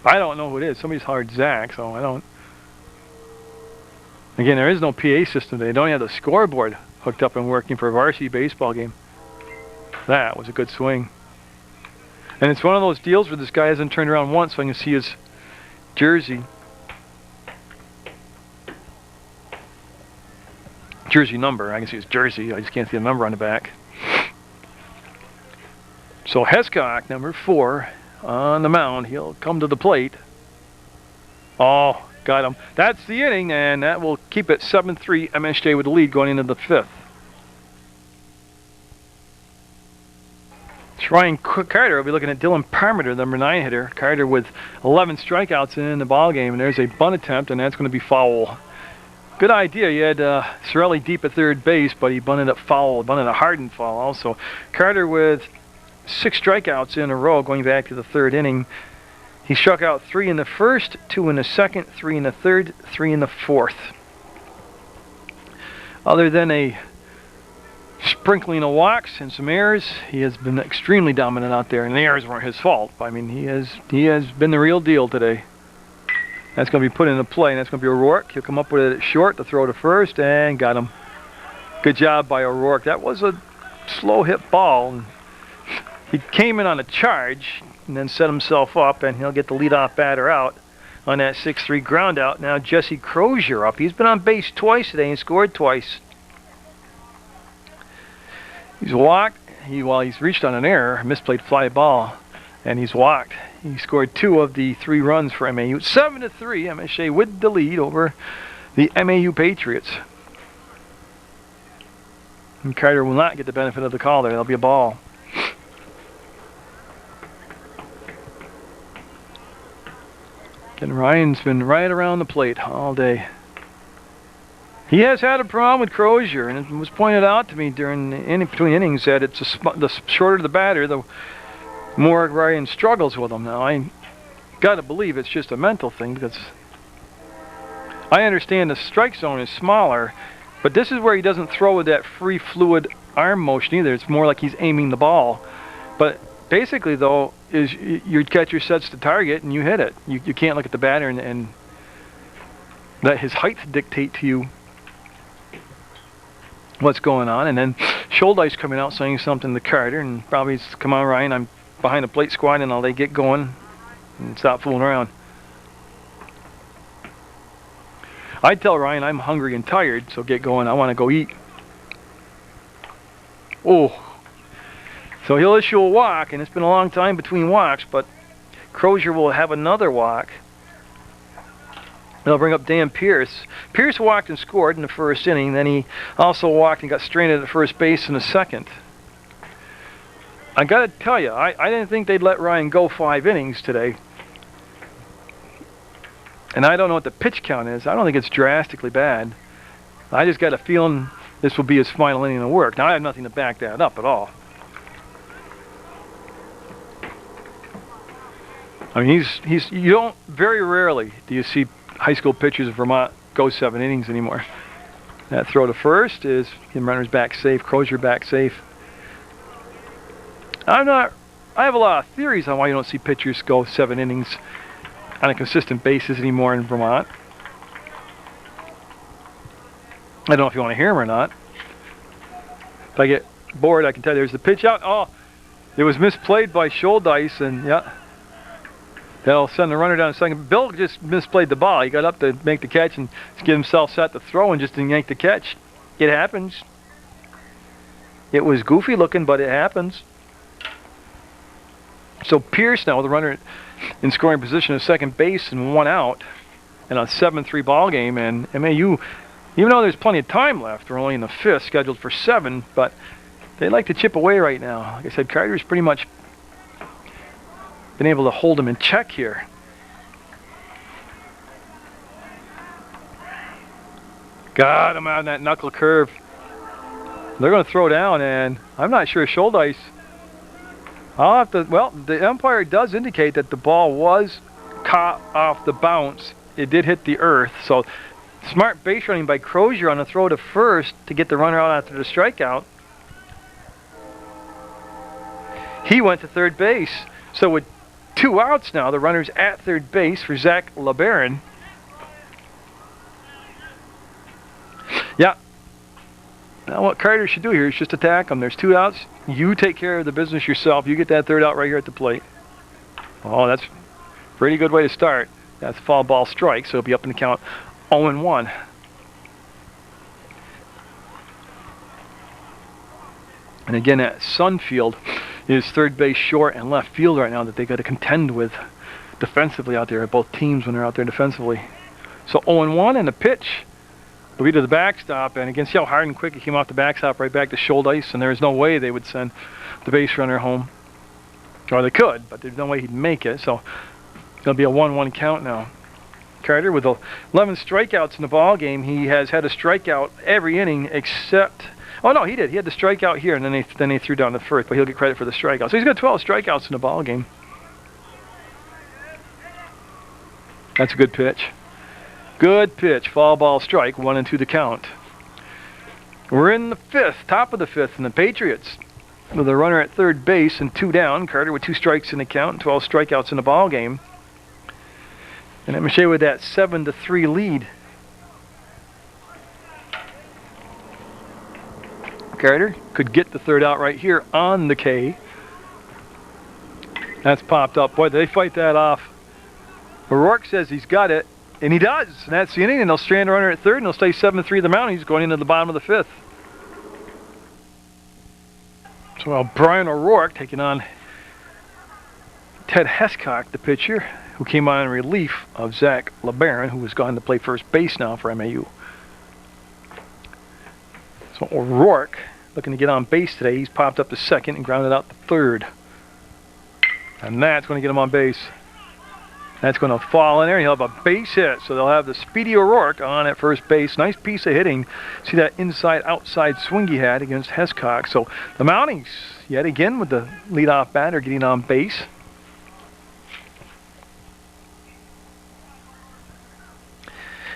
I don't know who it is. Somebody's hollered Zach, so I don't. Again, there is no PA system. They don't have the scoreboard hooked up and working for a varsity baseball game. That was a good swing. And it's one of those deals where this guy hasn't turned around once, so I can see jersey number. I can see his jersey. I just can't see the number on the back. So Hescock, number 4, on the mound. He'll come to the plate. Oh, got him. That's the inning, and that will keep it 7-3. MSJ with the lead going into the 5th. Ryan Carter will be looking at Dylan Parmenter, number 9 hitter. Carter with 11 strikeouts in the ball game, and there's a bunt attempt, and that's going to be foul. Good idea. You had Sorelli deep at third base, but he bunted up foul, bunted a hardened foul also. Carter with 6 strikeouts in a row going back to the 3rd inning. He struck out 3 in the 1st, 2 in the 2nd, 3 in the 3rd, 3 in the 4th. Other than a sprinkling of walks and some errors, he has been extremely dominant out there, and the errors weren't his fault. I mean, he has been the real deal today. That's going to be put into play, and that's going to be O'Rourke. He'll come up with it at short to throw to first, and got him. Good job by O'Rourke. That was a slow hit ball. And he came in on a charge and then set himself up, and he'll get the leadoff batter out on that 6-3 ground out. Now Jesse Crozier up. He's been on base twice today and scored twice. He's walked. He's reached on an error, misplayed fly ball, and he's walked. He scored 2 of the 3 runs for MAU. 7-3, MSJ with the lead over the MAU Patriots. And Carter will not get the benefit of the call there. That'll be a ball. And Ryan's been right around the plate all day. He has had a problem with Crozier, and it was pointed out to me during between innings that it's the shorter the batter, the more Ryan struggles with him. Now I got to believe it's just a mental thing, because I understand the strike zone is smaller, but this is where he doesn't throw with that free fluid arm motion either. It's more like he's aiming the ball. But basically, though, is your catcher sets the target and you hit it. You can't look at the batter and let his height dictate to you what's going on. And then Scholdice coming out saying something to Carter, and probably, come on Ryan, I'm behind the plate squad, and they get going and stop fooling around. I'd tell Ryan I'm hungry and tired, so get going. I want to go eat. Oh, so he'll issue a walk, and it's been a long time between walks, but Crozier will have another walk. They'll bring up Dan Pierce. Pierce walked and scored in the 1st inning. Then he also walked and got stranded at first base in the 2nd. I got to tell you, I didn't think they'd let Ryan go 5 innings today. And I don't know what the pitch count is. I don't think it's drastically bad. I just got a feeling this will be his final inning of work. Now, I have nothing to back that up at all. I mean, you don't, very rarely do you see high school pitchers of Vermont go 7 innings anymore. That throw to first is him, runners back safe, Crozier back safe. I have a lot of theories on why you don't see pitchers go 7 innings on a consistent basis anymore in Vermont. I don't know if you want to hear them or not. If I get bored, I can tell you there's the pitch out. Oh, it was misplayed by Scholdice, and yeah. They'll send the runner down to second. Bill just misplayed the ball. He got up to make the catch and get himself set to throw and just didn't yank the catch. It happens. It was goofy looking, but it happens. So Pierce now with the runner in scoring position at second base and 1 out in a 7-3 ball game. And MAU, even though there's plenty of time left, we're only in the 5th, scheduled for 7, but they like to chip away right now. Like I said, Carter's pretty much been able to hold him in check here. Got him out on that knuckle curve. They're going to throw down, and I'm not sure Scholdice. I'll have to, well, the umpire does indicate that the ball was caught off the bounce. It did hit the earth, so smart base running by Crozier on a throw to first to get the runner out after the strikeout. He went to third base. So with 2 outs now, the runner's at third base for Zach LeBaron. Yeah. Now what Carter should do here is just attack him. There's 2 outs. You take care of the business yourself. You get that 3rd out right here at the plate. Oh, that's a pretty good way to start. That's foul ball strike, so it'll be up in the count 0-1. And again, at Sunfield is third base short and left field right now that they got to contend with defensively out there, both teams when they're out there defensively. So 0-1, and the pitch will be to the backstop, and again, see how hard and quick it came off the backstop right back to shoulder ice, and there's no way they would send the base runner home. Or they could, but there's no way he'd make it, so it'll be a 1-1 count now. Carter with 11 strikeouts in the ball game. He has had a strikeout every inning except... Oh no, he did. He had the strikeout here, and then they threw down the first, but he'll get credit for the strikeout. So he's got 12 strikeouts in the ball game. That's a good pitch. Good pitch. Foul ball strike. 1-2 the count. We're in the fifth, top of the fifth, and the Patriots with a runner at third base and 2 down. Carter with 2 strikes in the count and 12 strikeouts in the ball game. And MSJ with that 7-3 lead. Carter could get the third out right here on the K. That's popped up. Boy, they fight that off. O'Rourke says he's got it, and he does. And that's the inning, and they'll strand a runner at third, and they'll stay 7-3 the mound. He's going into the bottom of the fifth. So Brian O'Rourke taking on Ted Hescock, the pitcher, who came on in relief of Zach LeBaron, who has gone to play first base now for MAU. So O'Rourke looking to get on base today. He's popped up to second and grounded out to third. And that's going to get him on base. That's going to fall in there, and he'll have a base hit. So they'll have the speedy O'Rourke on at first base. Nice piece of hitting. See that inside-outside swing he had against Hescock. So the Mounties, yet again with the leadoff batter getting on base.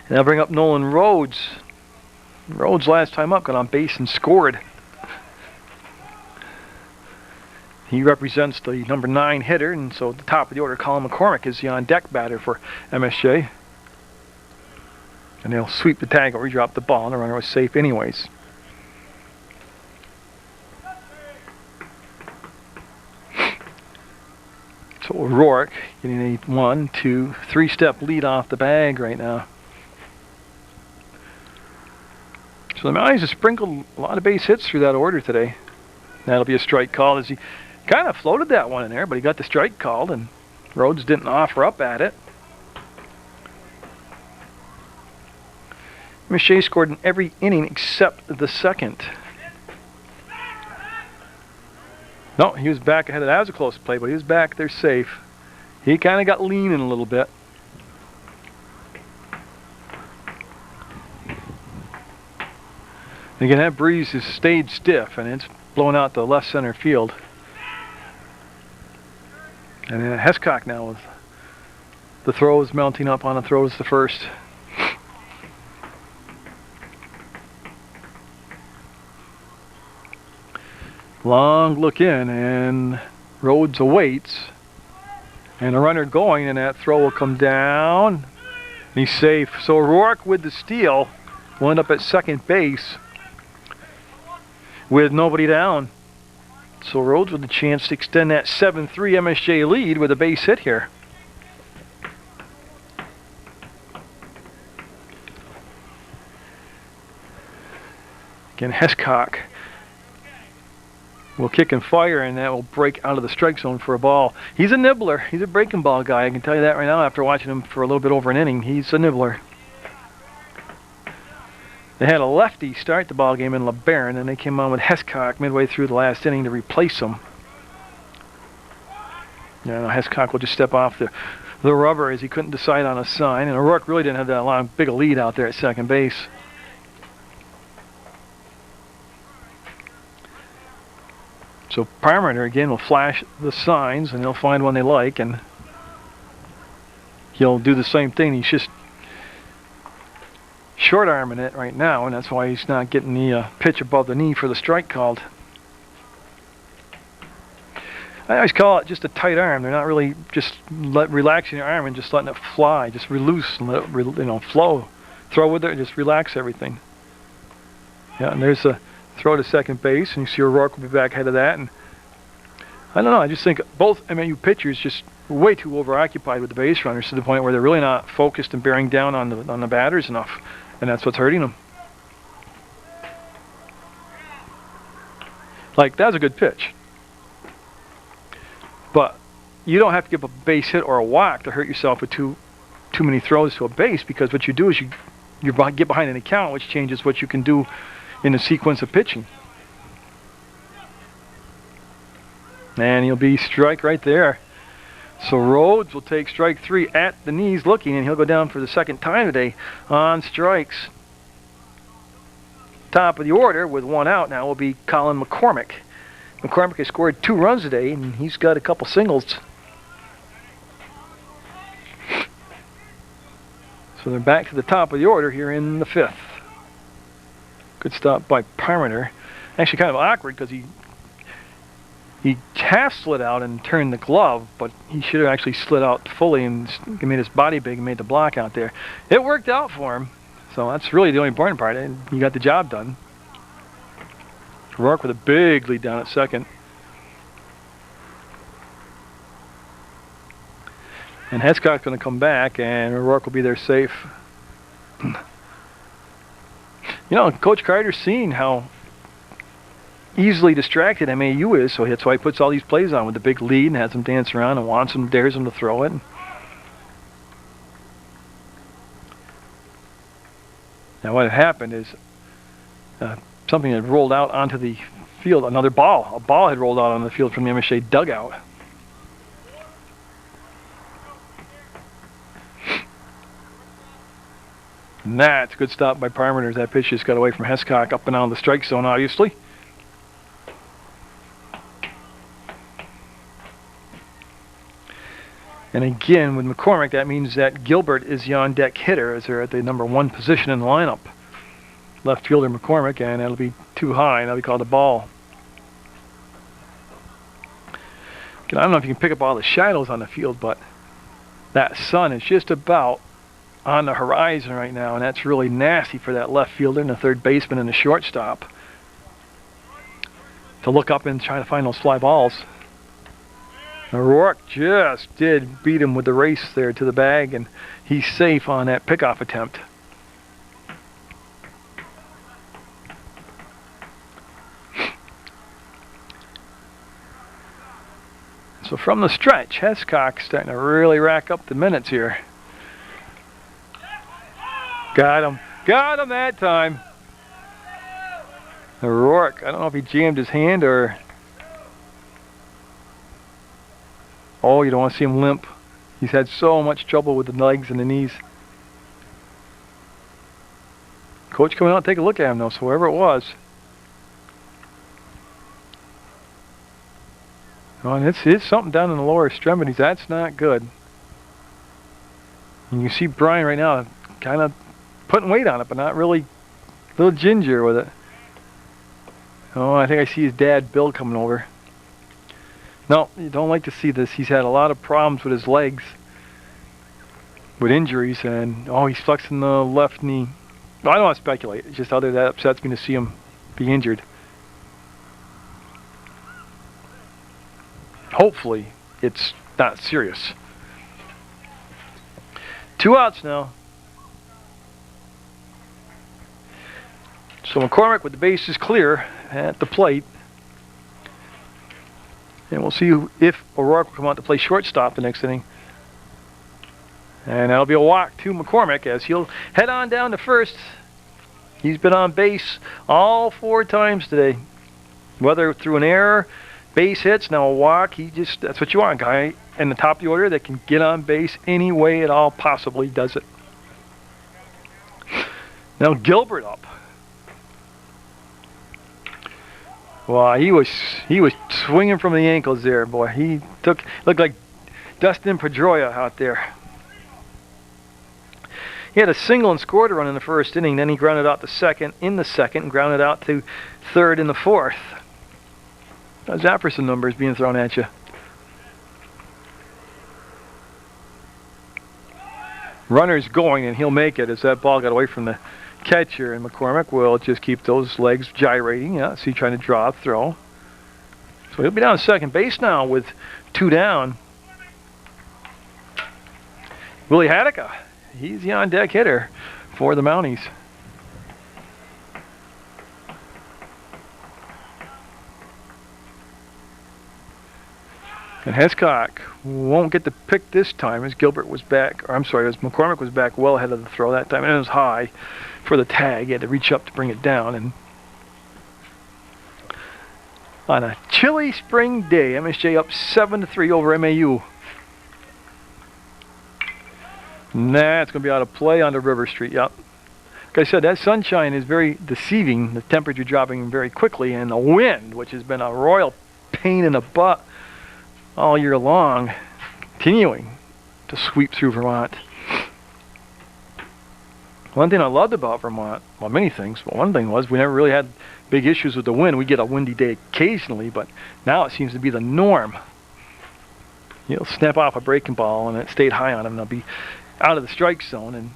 And they'll bring up Nolan Rhodes. Rhodes last time up got on base and scored. He represents the number 9 hitter, and so at the top of the order, Colin McCormick is the on-deck batter for MSJ. And they'll sweep the tag or drop the ball, and the runner was safe anyways. So O'Rourke getting a 1, 2, 3-step lead off the bag right now. So the Mounties have sprinkled a lot of base hits through that order today. That'll be a strike call as he kind of floated that one in there, but he got the strike called, and Rhodes didn't offer up at it. MSJ scored in every inning except the second. No, he was back ahead of that. That was a close play, but he was back there safe. He kind of got leaning a little bit. Again, that breeze has stayed stiff, and it's blowing out the left center field. And then Hescock now with the throws mounting up on the throws to first. Long look in, and Rhodes awaits. And a runner going, and that throw will come down. He's safe. So O'Rourke with the steal will end up at second base with nobody down. So Rhodes with the chance to extend that 7-3 MSJ lead with a base hit here. Again, Hescock will kick and fire, and that will break out of the strike zone for a ball. He's a nibbler. He's a breaking ball guy. I can tell you that right now after watching him for a little bit over an inning. He's a nibbler. They had a lefty start the ball game in LeBaron, and they came on with Hescock midway through the last inning to replace him. Yeah, Hescock will just step off the rubber as he couldn't decide on a sign, and O'Rourke really didn't have that big a lead out there at second base. So Parmenter again will flash the signs, and they'll find one they like, and he'll do the same thing. He's just short arming it right now, and that's why he's not getting the pitch above the knee for the strike called. I always call it just a tight arm. They're not really just relaxing your arm and just letting it fly. Just release and let it flow. Throw with it, just relax everything. Yeah, and there's a throw to second base, and you see O'Rourke will be back ahead of that, and I don't know. I just think both MAU pitchers just way too overoccupied with the base runners to the point where they're really not focused and bearing down on the batters enough, and that's what's hurting them. Like, that was a good pitch, but you don't have to give a base hit or a walk to hurt yourself with too many throws to a base, because what you do is you get behind an account, which changes what you can do in the sequence of pitching. And he'll be strike right there. So Rhodes will take strike 3 at the knees looking, and he'll go down for the second time today on strikes. Top of the order with 1 out now will be Colin McCormick. McCormick has scored 2 runs today, and he's got a couple singles. So they're back to the top of the order here in the 5th. Good stop by Parmenter. Actually kind of awkward because he half slid out and turned the glove, but he should have actually slid out fully and made his body big and made the block out there. It worked out for him, so that's really the only important part. He got the job done. Rourke with a big lead down at second. And Hescock's going to come back, and Rourke will be there safe. You know, Coach Carter's seen how easily distracted MAU is, so that's why he puts all these plays on with the big lead and has them dance around and wants them, dares them to throw it. Now what had happened is something had rolled out onto the field, another ball. A ball had rolled out on the field from the MSJ dugout. And that's a good stop by Parmenter as that pitch just got away from Hescock up and out of the strike zone, obviously. And again, with McCormick, that means that Gilbert is the on-deck hitter as they're at the number 1 position in the lineup. Left fielder McCormick, and that'll be too high, and that'll be called a ball. I don't know if you can pick up all the shadows on the field, but that sun is just about on the horizon right now, and that's really nasty for that left fielder and the third baseman and the shortstop to look up and try to find those fly balls. Rourke just did beat him with the race there to the bag, and he's safe on that pickoff attempt. So from the stretch, Hescock's starting to really rack up the minutes here. Got him that time. Rourke, I don't know if he jammed his hand or... Oh, you don't want to see him limp. He's had so much trouble with the legs and the knees. Coach coming out to take a look at him though, so whoever it was. Oh, and it's something down in the lower extremities. That's not good. And you see Brian right now kind of putting weight on it, but not really, a little ginger with it. Oh, I think I see his dad, Bill, coming over. No, you don't like to see this. He's had a lot of problems with his legs, with injuries, and oh, he's flexing the left knee. Well, I don't want to speculate. It's just that upsets me to see him be injured. Hopefully, it's not serious. 2 outs now. So McCormick with the bases clear at the plate. And we'll see if O'Rourke will come out to play shortstop the next inning. And that'll be a walk to McCormick as he'll head on down to first. He's been on base all 4 times today. Whether through an error, base hits, now a walk, that's what you want, a guy in the top of the order that can get on base any way at all possibly does it. Now Gilbert up. Wow, he was swinging from the ankles there, boy. He looked like Dustin Pedroia out there. He had a single and scored a run in the first inning. Then he grounded out to second in the second and grounded out to third in the fourth. Those Apperson numbers being thrown at you. Runner's going, and he'll make it as that ball got away from the catcher, and McCormick will just keep those legs gyrating. Yeah, see, trying to draw a throw. So So he'll be down second base now with 2 down. Willie Haddock, he's the on-deck hitter for the Mounties. And Hescock won't get the pick this time as Gilbert was back, or I'm sorry, as McCormick was back well ahead of the throw that time, and it was high for the tag. He had to reach up to bring it down. And on a chilly spring day, MSJ up 7-3 over MAU. And that's going to be out of play onto River Street, yep. Like I said, that sunshine is very deceiving, the temperature dropping very quickly, and the wind, which has been a royal pain in the butt all year long, continuing to sweep through Vermont. One thing I loved about Vermont, well, many things, but one thing was we never really had big issues with the wind. We get a windy day occasionally, but now it seems to be the norm. You'll snap off a breaking ball and it stayed high on them, and they'll be out of the strike zone. And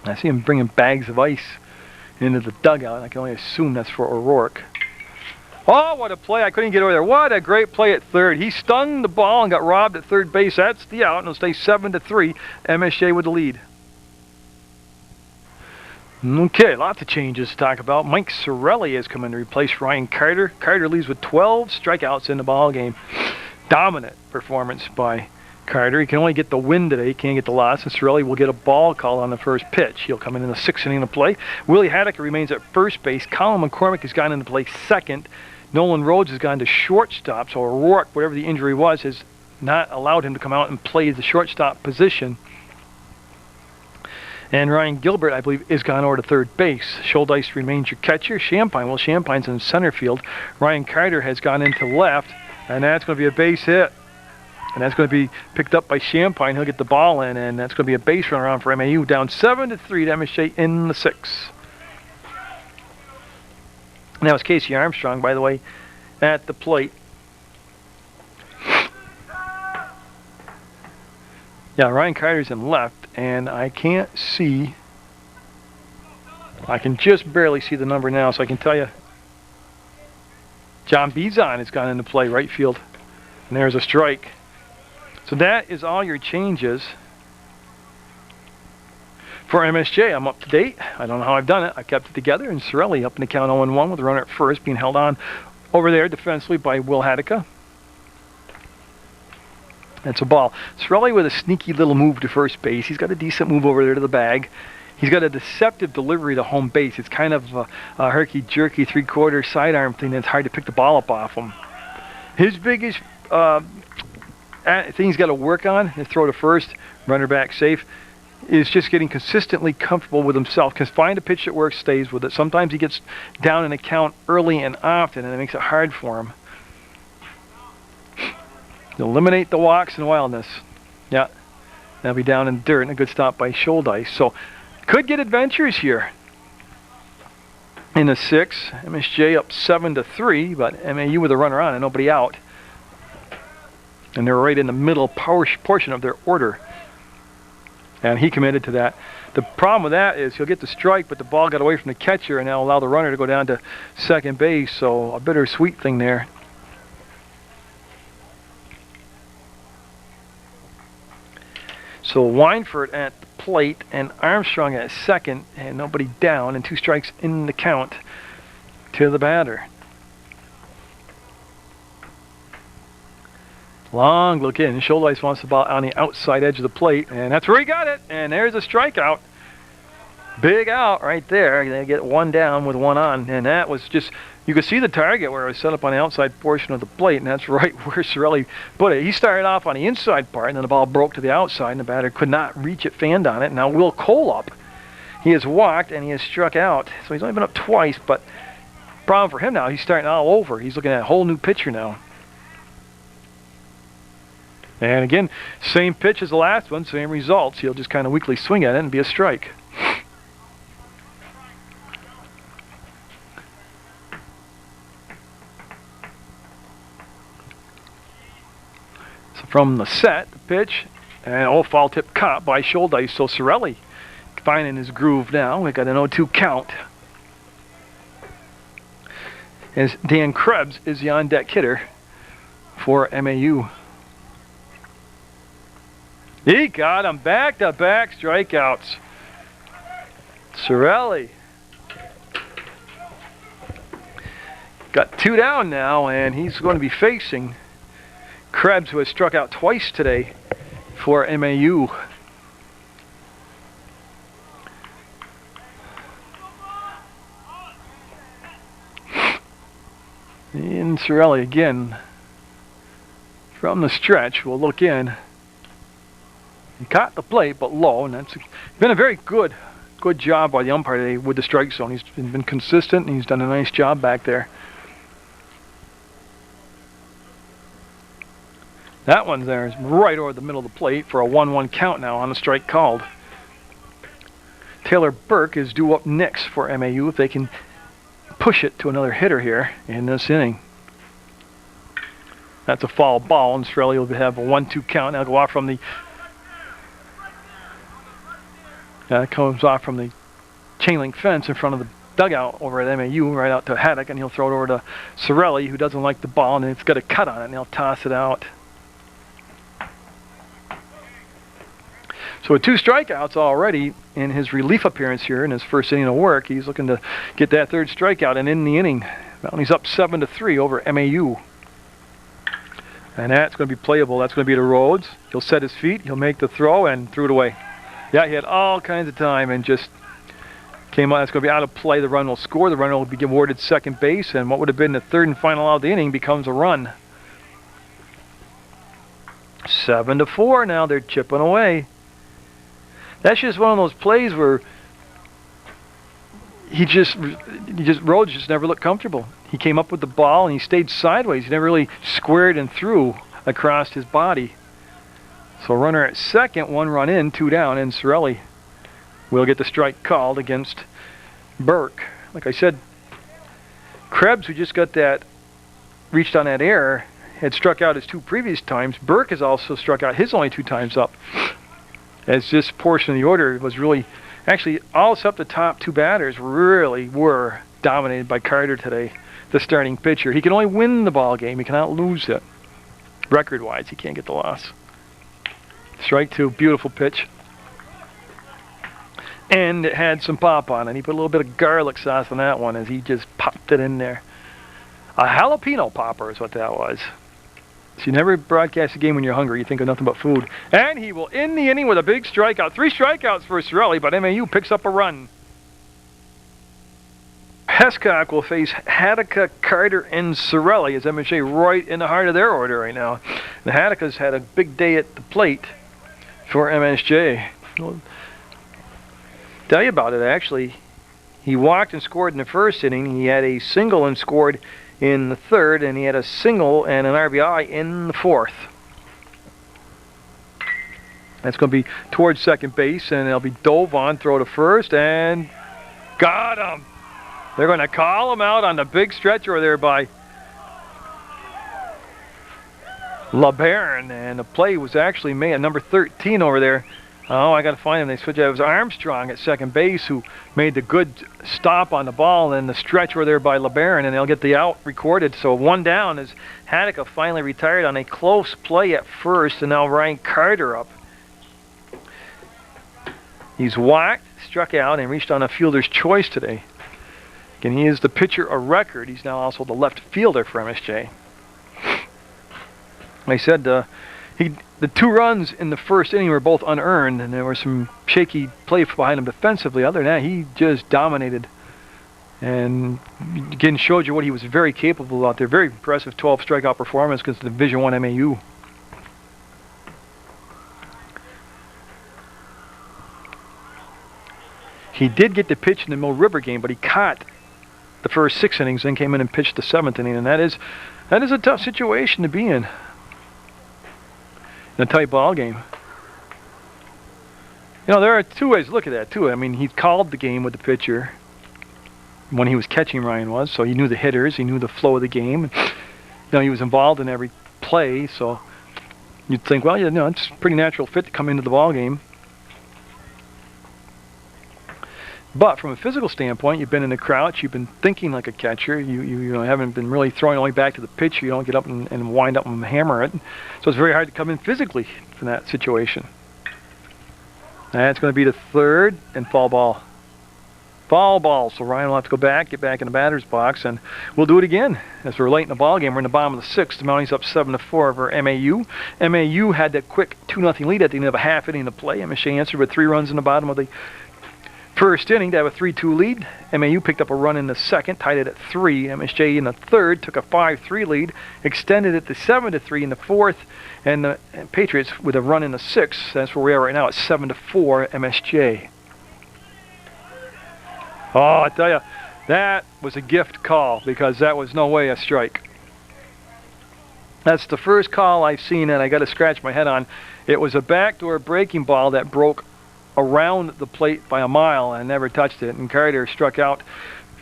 I see him bringing bags of ice into the dugout, and I can only assume that's for O'Rourke. Oh, what a play. I couldn't get over there. What a great play at third. He stung the ball and got robbed at third base. That's the out, and it'll stay 7-3. MSJ with the lead. Okay, lots of changes to talk about. Mike Sorelli has come in to replace Ryan Carter. Carter leaves with 12 strikeouts in the ball game. Dominant performance by Carter. He can only get the win today. He can't get the loss. And Sorelli will get a ball call on the first pitch. He'll come in the 6th inning of play. Willie Haddock remains at first base. Colin McCormick has gone into play second. Nolan Rhodes has gone to shortstop. So O'Rourke, whatever the injury was, has not allowed him to come out and play the shortstop position. And Ryan Gilbert, I believe, is gone over to third base. Schuldice remains your catcher. Champagne's in center field. Ryan Carter has gone into left, and that's going to be a base hit. And that's going to be picked up by Champagne. He'll get the ball in, and that's going to be a base run around for MAU. Down 7-3 to MSJ in the 6th. And that was Casey Armstrong, by the way, at the plate. Yeah, Ryan Carter's in left, and I can't see. I can just barely see the number now, so I can tell you. John Bizon has gone into play, right field. And there's a strike. So that is all your changes for MSJ. I'm up to date. I don't know how I've done it. I kept it together, and Sorelli up in the count 0-1 with a runner at first, being held on over there defensively by Will Haddock. That's a ball. Sorelli with a sneaky little move to first base. He's got a decent move over there to the bag. He's got a deceptive delivery to home base. It's kind of a herky-jerky three-quarter sidearm thing that's hard to pick the ball up off him. His biggest thing he's got to work on, his throw to first, runner back safe, is just getting consistently comfortable with himself. Because find a pitch that works, stays with it. Sometimes he gets down in a count early and often, and it makes it hard for him. Eliminate the walks and wildness. Yeah, that'll be down in the dirt, and a good stop by Schuldice. So, could get adventures here. In the 6th, MSJ up 7-3, but MAU with a runner on and nobody out. And they're right in the middle portion of their order. And he committed to that. The problem with that is he'll get the strike, but the ball got away from the catcher, and that'll allow the runner to go down to second base. So, a bittersweet thing there. So Weinfurt at the plate and Armstrong at second, and nobody down, and 2 strikes in the count to the batter. Long look in. Schuldice wants the ball on the outside edge of the plate, and that's where he got it. And there's a strikeout. Big out right there. They get 1 down with 1 on, and that was just, you could see the target where it was set up on the outside portion of the plate, and that's right where Sorelli put it. He started off on the inside part, and then the ball broke to the outside, and the batter could not reach it, fanned on it. Now Will Colup, he has walked, and he has struck out. So he's only been up twice, but problem for him now, he's starting all over. He's looking at a whole new pitcher now. And again, same pitch as the last one, same results. He'll just kind of weakly swing at it and be a strike. From the set, the pitch, and foul tip caught by Schuldice. So Sorelli finding his groove now. We got an 0-2 count. As Dan Krebs is the on-deck hitter for MAU. He got him back-to-back strikeouts. Cirelli got 2 down now, and he's going to be facing Krebs, who has struck out twice today for MAU. And Cirelli again from the stretch will look in. He caught the plate, but low, and that's been a very good job by the umpire today with the strike zone. He's been consistent, and he's done a nice job back there. That one there is right over the middle of the plate for a 1-1 count now on the strike called. Taylor Burke is due up next for MAU if they can push it to another hitter here in this inning. That's a foul ball, and Cirelli will have a 1-2 count. Now go off from the comes off from the chain link fence in front of the dugout over at MAU, right out to Haddock, and he'll throw it over to Cirelli, who doesn't like the ball, and it's got a cut on it, and he'll toss it out. So with 2 strikeouts already in his relief appearance here in his first inning of work, he's looking to get that 3rd strikeout and end the inning. Well, he's up 7-3 over MAU. And that's going to be playable. That's going to be to Rhodes. He'll set his feet, he'll make the throw, and threw it away. Yeah, he had all kinds of time and just came out. That's going to be out of play. The run will score. The runner will be awarded second base, and what would have been the 3rd and final out of the inning becomes a run. 7-4 now. They're chipping away. That's just one of those plays where Rhodes just never looked comfortable. He came up with the ball and he stayed sideways. He never really squared and threw across his body. So runner at second, 1 run in, 2 down, and Cirelli will get the strike called against Burke. Like I said, Krebs, who just got that, reached on that error, had struck out his 2 previous times. Burke has also struck out his only 2 times up. As this portion of the order was really, actually, all except the top 2 batters really were dominated by Carter today, the starting pitcher. He can only win the ball game. He cannot lose it. Record-wise, he can't get the loss. Strike 2, beautiful pitch. And it had some pop on it. He put a little bit of garlic sauce on that one as he just popped it in there. A jalapeno popper is what that was. So you never broadcast a game when you're hungry. You think of nothing but food. And he will end the inning with a big strikeout. 3 strikeouts for Cirelli, but MAU picks up a run. Hescock will face Haddock, Carter, and Cirelli as MSJ right in the heart of their order right now. The Haddock has had a big day at the plate for MSJ. I'll tell you about it, actually. He walked and scored in the first inning. He had a single and scored in the 3rd, and he had a single and an RBI in the 4th. That's going to be towards second base, and it'll be dove on, throw to first, and got him. They're going to call him out on the big stretch over there by LeBaron, and the play was actually made at number 13 over there. Oh, I got to find him. They switched out. It was Armstrong at second base who made the good stop on the ball, and the stretch over there by LeBaron, and they'll get the out recorded. So 1 down as Haddock finally retired on a close play at first, and now Ryan Carter up. He's whacked, struck out, and reached on a fielder's choice today. Again, he is the pitcher of record. He's now also the left fielder for MSJ. Like I said, the 2 runs in the first inning were both unearned, and there was some shaky play behind him defensively. Other than that, he just dominated. And again, showed you what he was very capable out there. Very impressive 12 strikeout performance against the Division I MAU. He did get to pitch in the Mill River game, but he caught the first 6 innings, then came in and pitched the 7th inning, and that is a tough situation to be in a tight ball game. You know, there are 2 ways to look at that too. I mean, he called the game with the pitcher when he was catching, Ryan was, so he knew the hitters, he knew the flow of the game. You know, he was involved in every play, so you'd think, well, you know, it's a pretty natural fit to come into the ball game. But from a physical standpoint, you've been in the crouch, you've been thinking like a catcher, you haven't been really throwing only back to the pitch, you don't get up and wind up and hammer it. So it's very hard to come in physically from that situation. That's going to be the third and foul ball. Foul ball, so Ryan will have to go back, get back in the batter's box, and we'll do it again. As we're late in the ball game, we're in the bottom of the sixth. The Mounties up 7-4 over MAU. MAU had that quick 2-0 lead at the end of a half inning to play. MSJ answered with 3 runs in the bottom of the first inning to have a 3-2 lead. MAU picked up a run in the second, tied it at 3. MSJ in the third took a 5-3 lead, extended it to 7-3 in the fourth, and the Patriots with a run in the sixth. That's where we are right now at 7-4 MSJ. Oh, I tell you, that was a gift call because that was no way a strike. That's the first call I've seen and I got to scratch my head on. It was a backdoor breaking ball that broke around the plate by a mile and never touched it. And Carter struck out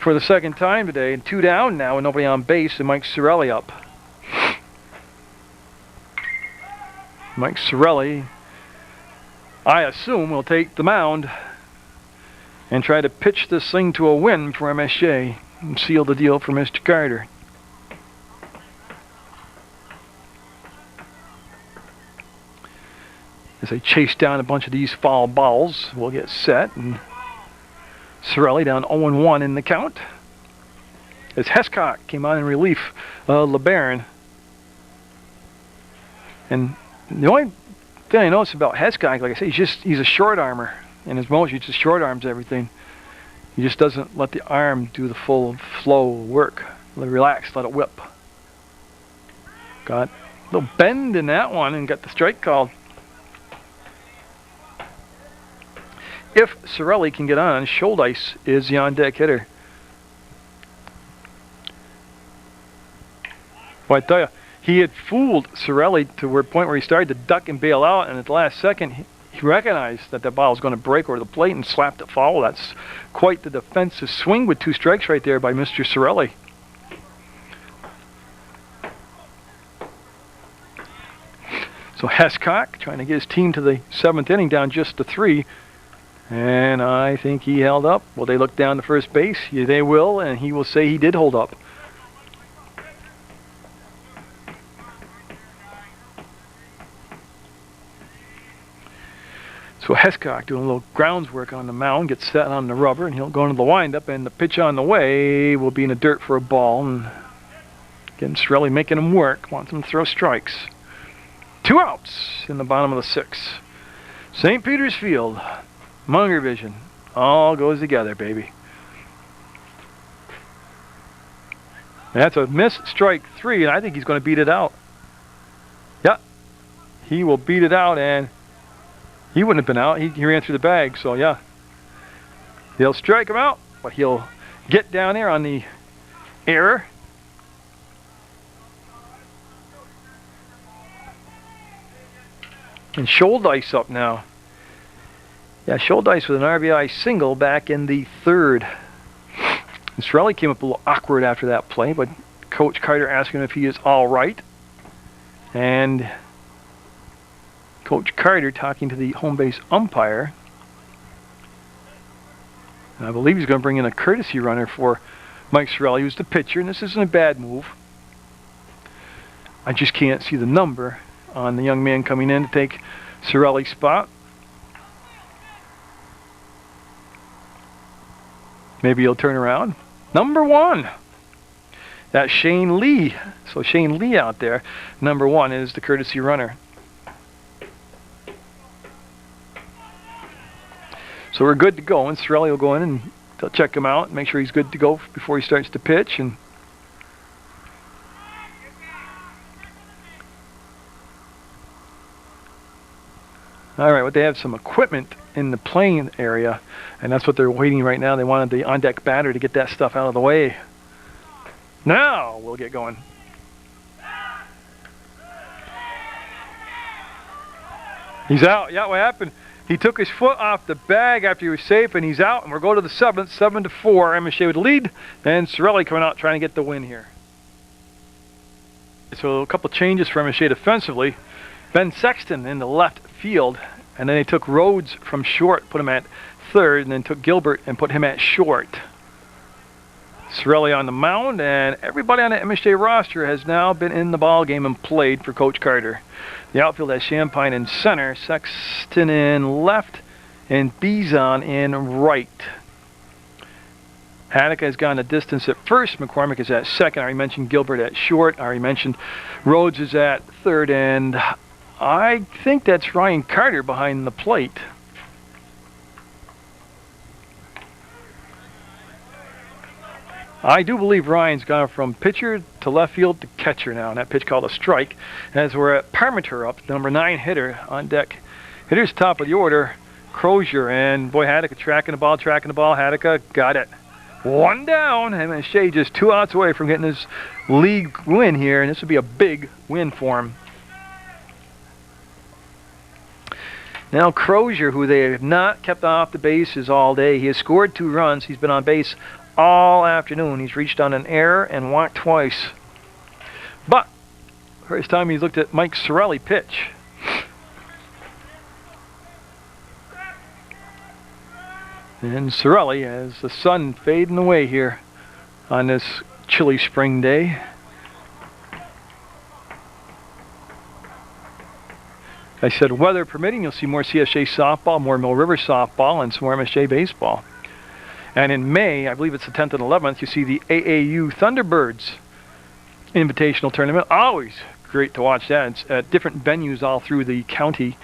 for the second time today. And 2 down now and nobody on base, and Mike Sorelli up. Mike Sorelli, I assume, will take the mound and try to pitch this thing to a win for MSJ and seal the deal for Mr. Carter. As they chase down a bunch of these foul balls, we'll get set, and Sorelli down 0-1 in the count. As Hescock came on in relief of LeBaron. And the only thing I noticed about Hescock, like I say, he's a short armor. In his motion, he just short arms everything. He just doesn't let the arm do the full flow work. Let it relax, let it whip. Got a little bend in that one and got the strike called. If Sorelli can get on, Scholdice is the on-deck hitter. Well, I tell you, he had fooled Sorelli to a point where he started to duck and bail out, and at the last second, he recognized that the ball was going to break over the plate and slapped it foul. That's quite the defensive swing with 2 strikes right there by Mr. Sorelli. So Hescock trying to get his team to the 7th inning down just to 3. And I think he held up. Will they look down to first base? Yeah, they will, and he will say he did hold up. So Hescock doing a little grounds work on the mound, gets set on the rubber, and he'll go into the windup, and the pitch on the way will be in the dirt for a ball. And again, Sorelli making him work, wants him to throw strikes. 2 outs in the bottom of the 6th. St. Peter's Field, Munger vision, all goes together, baby. That's a missed strike 3, and I think he's going to beat it out. Yeah, he will beat it out, and he wouldn't have been out. He ran through the bag, so yeah. They'll strike him out, but he'll get down there on the error. And Scholdice up now. Yeah, Scholdice with an RBI single back in the 3rd. And Sorelli came up a little awkward after that play, but Coach Carter asking if he is all right. And Coach Carter talking to the home base umpire. And I believe he's going to bring in a courtesy runner for Mike Sorelli, who's the pitcher, and this isn't a bad move. I just can't see the number on the young man coming in to take Sorelli's spot. Maybe he'll turn around. Number 1. That's Shane Lee. So Shane Lee out there. Number 1 is the courtesy runner. So we're good to go, and Sorelli will go in and they'll check him out and make sure he's good to go before he starts to pitch. And all right, well, they have some equipment in the playing area, and that's what they're waiting right now. They wanted the on-deck batter to get that stuff out of the way. Now we'll get going. He's out. Yeah, what happened? He took his foot off the bag after he was safe, and he's out. And we'll go to the 7th, 7-4. MSJ with the lead, and Sorelli coming out trying to get the win here. So a couple changes for MSJ defensively. Ben Sexton in the left field, and then they took Rhodes from short, put him at third, and then took Gilbert and put him at short. Sorelli on the mound, and everybody on the MSJ roster has now been in the ball game and played for Coach Carter. The outfield has Champagne in center, Sexton in left, and Bizon in right. Haddock has gone the distance at first. McCormick is at second. I already mentioned Gilbert at short. I already mentioned Rhodes is at third, and I think that's Ryan Carter behind the plate. I do believe Ryan's gone from pitcher to left field to catcher now, and that pitch called a strike. As we're at Parmenter up, number 9 hitter on deck. Hitter's top of the order, Crozier, and boy, Haddock tracking the ball. Haddock got it. One down, MSJ just 2 outs away from getting his league win here, and this would be a big win for him. Now Crozier, who they have not kept off the bases all day, he has scored 2 runs. He's been on base all afternoon. He's reached on an error and walked twice. But first time he's looked at Mike Sorelli pitch. And Sorelli has the sun fading away here on this chilly spring day. I said weather permitting, you'll see more CSJ softball, more Mill River softball, and some more MSJ baseball. And in May, I believe it's the 10th and 11th, you see the AAU Thunderbirds Invitational Tournament. Always great to watch that. It's at different venues all through the county.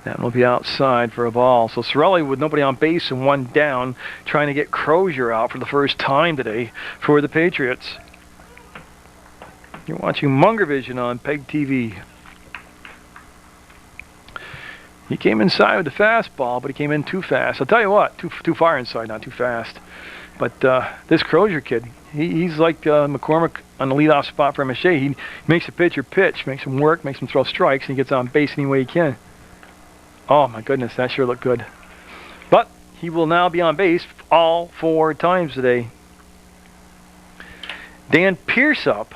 That will be outside for a ball. So Sorelli with nobody on base and 1 down, trying to get Crozier out for the first time today for the Patriots. You're watching Munger Vision on PEGTV. He came inside with the fastball, but he came in too fast. I'll tell you what, too far inside, not too fast. But this Crozier kid, he's like McCormick on the leadoff spot for MSJ. He makes the pitcher pitch, makes him work, makes him throw strikes, and he gets on base any way he can. Oh my goodness, that sure looked good. But he will now be on base all 4 times today. Dan Pierce up.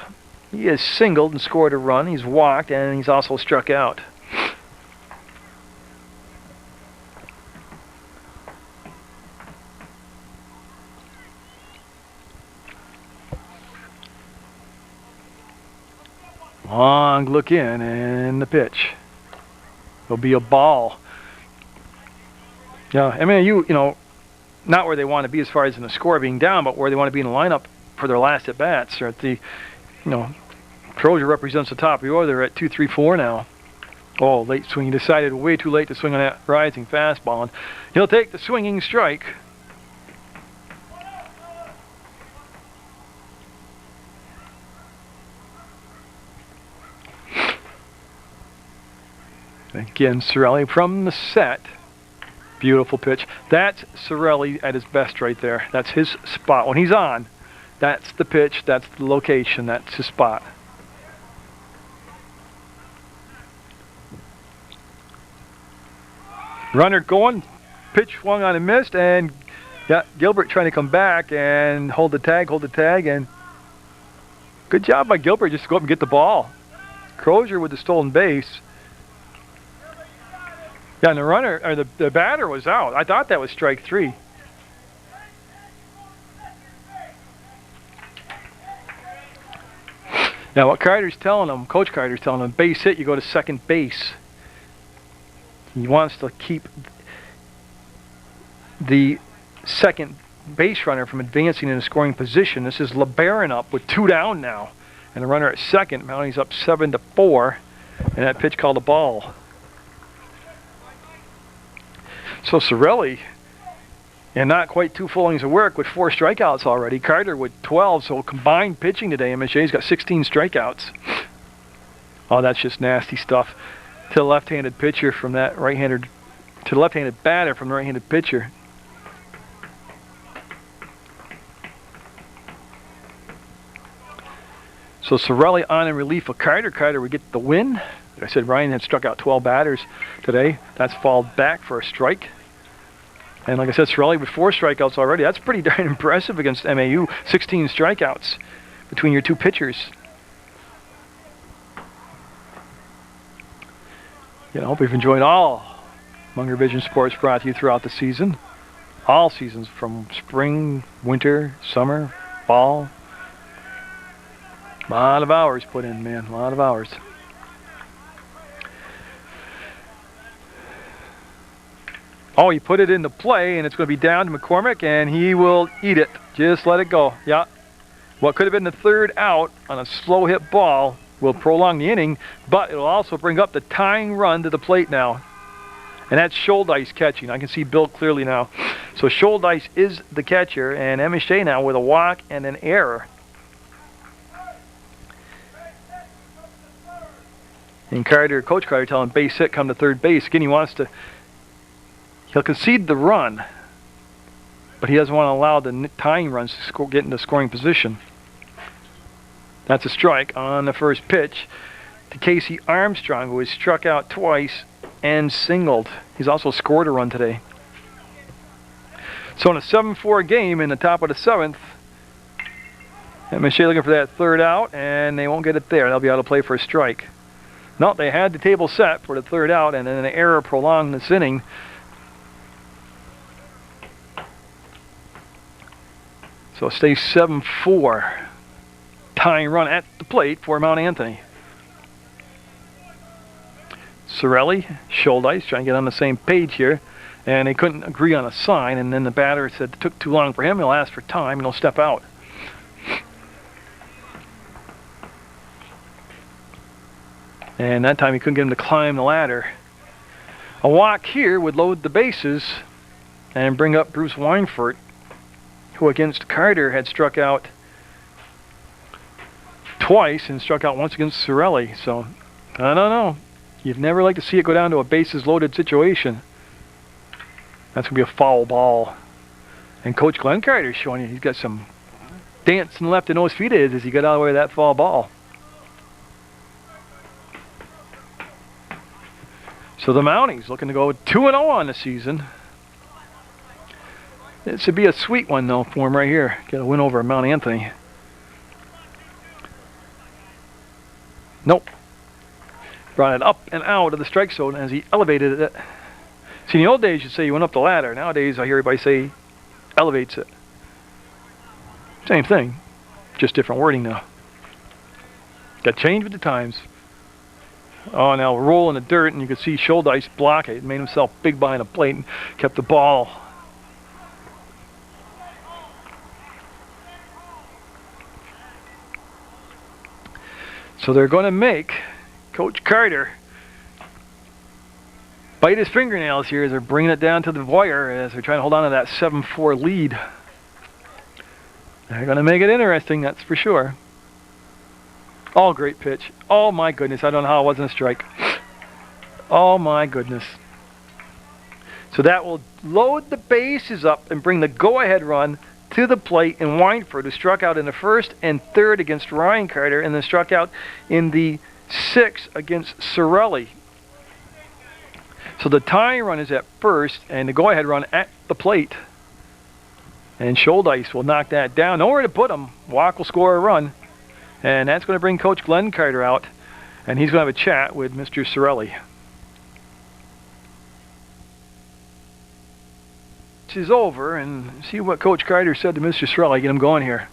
He has singled and scored a run. He's walked, and he's also struck out. Long look in, and the pitch. It'll be a ball. Yeah, I mean, you know, not where they want to be as far as in the score being down, but where they want to be in the lineup for their last at bats. They're at the, you know, Crozier represents the top of the order. They're at 2-3-4 now. Oh, late swing. He decided way too late to swing on that rising fastball, and he'll take the swinging strike. Again, Sorelli from the set. Beautiful pitch. That's Sorelli at his best right there. That's his spot. When he's on, that's the pitch, that's the location, that's his spot. Runner going, pitch swung on and missed, and yeah, Gilbert trying to come back and hold the tag, and good job by Gilbert just to go up and get the ball. Crozier with the stolen base. Yeah, and the runner, or the batter was out. I thought that was strike 3. Now what Carter's telling him, Coach Carter's telling him, base hit, you go to second base. He wants to keep the second base runner from advancing in a scoring position. This is LeBaron up with 2 down now. And the runner at second, now he's up 7-4. And that pitch called a ball. So Sorelli, and not quite 2 full innings of work with 4 strikeouts already. Carter with 12, so combined pitching today. MSJ's got 16 strikeouts. Oh, that's just nasty stuff. To the left-handed pitcher from that right-handed, to the left-handed batter from the right-handed pitcher. So Sorelli on in relief of Carter. Carter would get the win. Like I said, Ryan had struck out 12 batters today. That's falled back for a strike. And like I said, Sorelli with 4 strikeouts already. That's pretty darn impressive against MAU. 16 strikeouts between your 2 pitchers. Yeah, I hope you've enjoyed all Munger Vision Sports brought to you throughout the season. All seasons, from spring, winter, summer, fall. A lot of hours put in, man. A lot of hours. Oh, he put it into play, and it's going to be down to McCormick, and he will eat it. Just let it go. Yeah. What could have been the third out on a slow hit ball will prolong the inning, but it'll also bring up the tying run to the plate now. And that's Scholdice catching. I can see Bill clearly now. So Scholdice is the catcher, and MSJ now with a walk and an error. And Coach Carter telling base hit, come to third base. Again, he'll concede the run, but he doesn't want to allow the tying runs to get into scoring position. That's a strike on the first pitch to Casey Armstrong, who has struck out twice and singled. He's also scored a run today. So in a 7-4 game in the top of the 7th, MSJ looking for that third out, and they won't get it there. They'll be out of play for a strike. No, they had the table set for the third out, and then an error prolonged this inning. So stay 7-4. Tying run at the plate for Mount Anthony. Sorelli, Scholdice trying to get on the same page here, and they couldn't agree on a sign, and then the batter said it took too long for him. He'll ask for time and he'll step out. And that time he couldn't get him to climb the ladder. A walk here would load the bases and bring up Bruce Weinfurt, who against Carter had struck out twice and struck out once against Sorelli. So, I don't know. You'd never like to see it go down to a bases loaded situation. That's going to be a foul ball. And Coach Glenn Carter's showing you he's got some dancing left in those feet as he got out of the way of that foul ball. So the Mounties looking to go 2-0 on the season. It should be a sweet one though for him right here. Get a win over Mount Anthony. Nope. Brought it up and out of the strike zone as he elevated it. See, in the old days you'd say you went up the ladder. Nowadays I hear everybody say elevates it. Same thing, just different wording now. Got changed with the times. Oh, now roll in the dirt, and you could see Scholdice block it. He made himself big behind the plate and kept the ball. So they're going to make Coach Carter bite his fingernails here as they're bringing it down to the wire as they're trying to hold on to that 7-4 lead. They're going to make it interesting, that's for sure. Oh, great pitch. Oh, my goodness. I don't know how it wasn't a strike. Oh, my goodness. So that will load the bases up and bring the go-ahead run to the plate. And Weinfurt, who struck out in the first and third against Ryan Carter, and then struck out in the 6th against Sorelli. So the tying run is at first, and the go-ahead run at the plate. And Scholdice will knock that down. Nowhere to put him. Walk will score a run. And that's going to bring Coach Glenn Carter out, and he's going to have a chat with Mr. Sorelli. This is over, and see what Coach Carter said to Mr. Sorelli. Get him going here.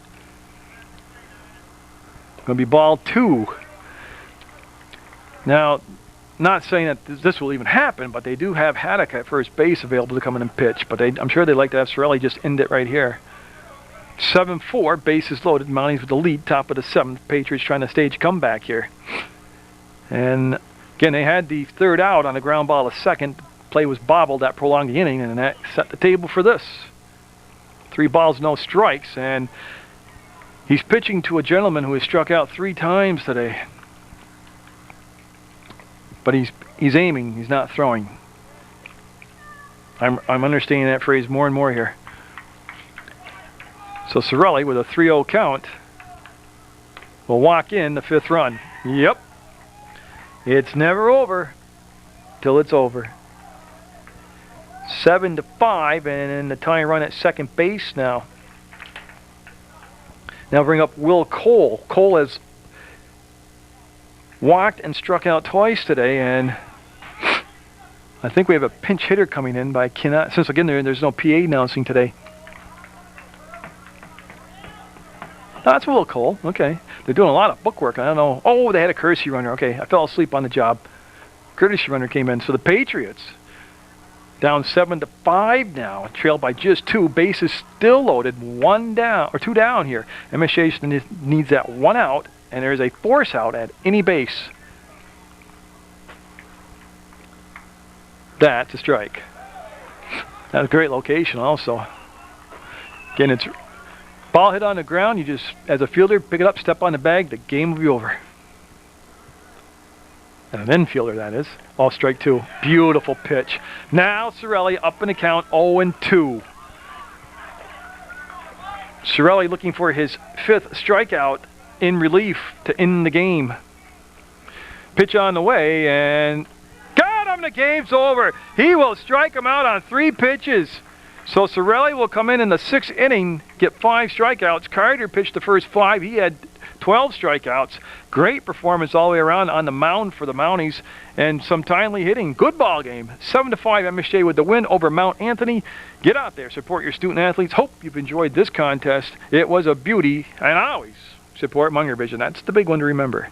Going to be ball 2. Now, not saying that this will even happen, but they do have Haddock at first base available to come in and pitch. But I'm sure they'd like to have Sorelli just end it right here. 7-4, bases loaded. Mounties with the lead, top of the 7th. Patriots trying to stage a comeback here. And again, they had the third out on a ground ball to second. Play was bobbled. That prolonged the inning, and that set the table for this. 3 balls, no strikes, and he's pitching to a gentleman who has struck out 3 times today. But he's aiming. He's not throwing. I'm understanding that phrase more and more here. So Sorelli with a 3-0 count will walk in the 5th run. Yep. It's never over till it's over. 7-5, and then the tying run at second base now. Now bring up Will Cole. Cole has walked and struck out twice today, and I think we have a pinch hitter coming in, but I cannot, since again there's no PA announcing today. Oh, that's a little cool. Okay. They're doing a lot of bookwork. I don't know. Oh, they had a courtesy runner. Okay, I fell asleep on the job. Courtesy runner came in. So the Patriots down 7-5 now, trailed by just 2. Bases still loaded, 1 down or 2 down here. MSJ needs that 1 out, and there's a force out at any base. That's a strike. That's a great location also. Again, it's ball hit on the ground, you just, as a fielder, pick it up, step on the bag, the game will be over. And an infielder, that is. Oh, strike 2. Beautiful pitch. Now Sorelli up in the count, 0-2. Sorelli looking for his 5th strikeout in relief to end the game. Pitch on the way, and got him, the game's over. He will strike him out on 3 pitches. So Sorelli will come in the 6th inning, get 5 strikeouts. Carter pitched the first 5. He had 12 strikeouts. Great performance all the way around on the mound for the Mounties, and some timely hitting. Good ball game. 7-5 MSJ with the win over Mount Anthony. Get out there, support your student athletes. Hope you've enjoyed this contest. It was a beauty, and I always support Munger Vision. That's the big one to remember.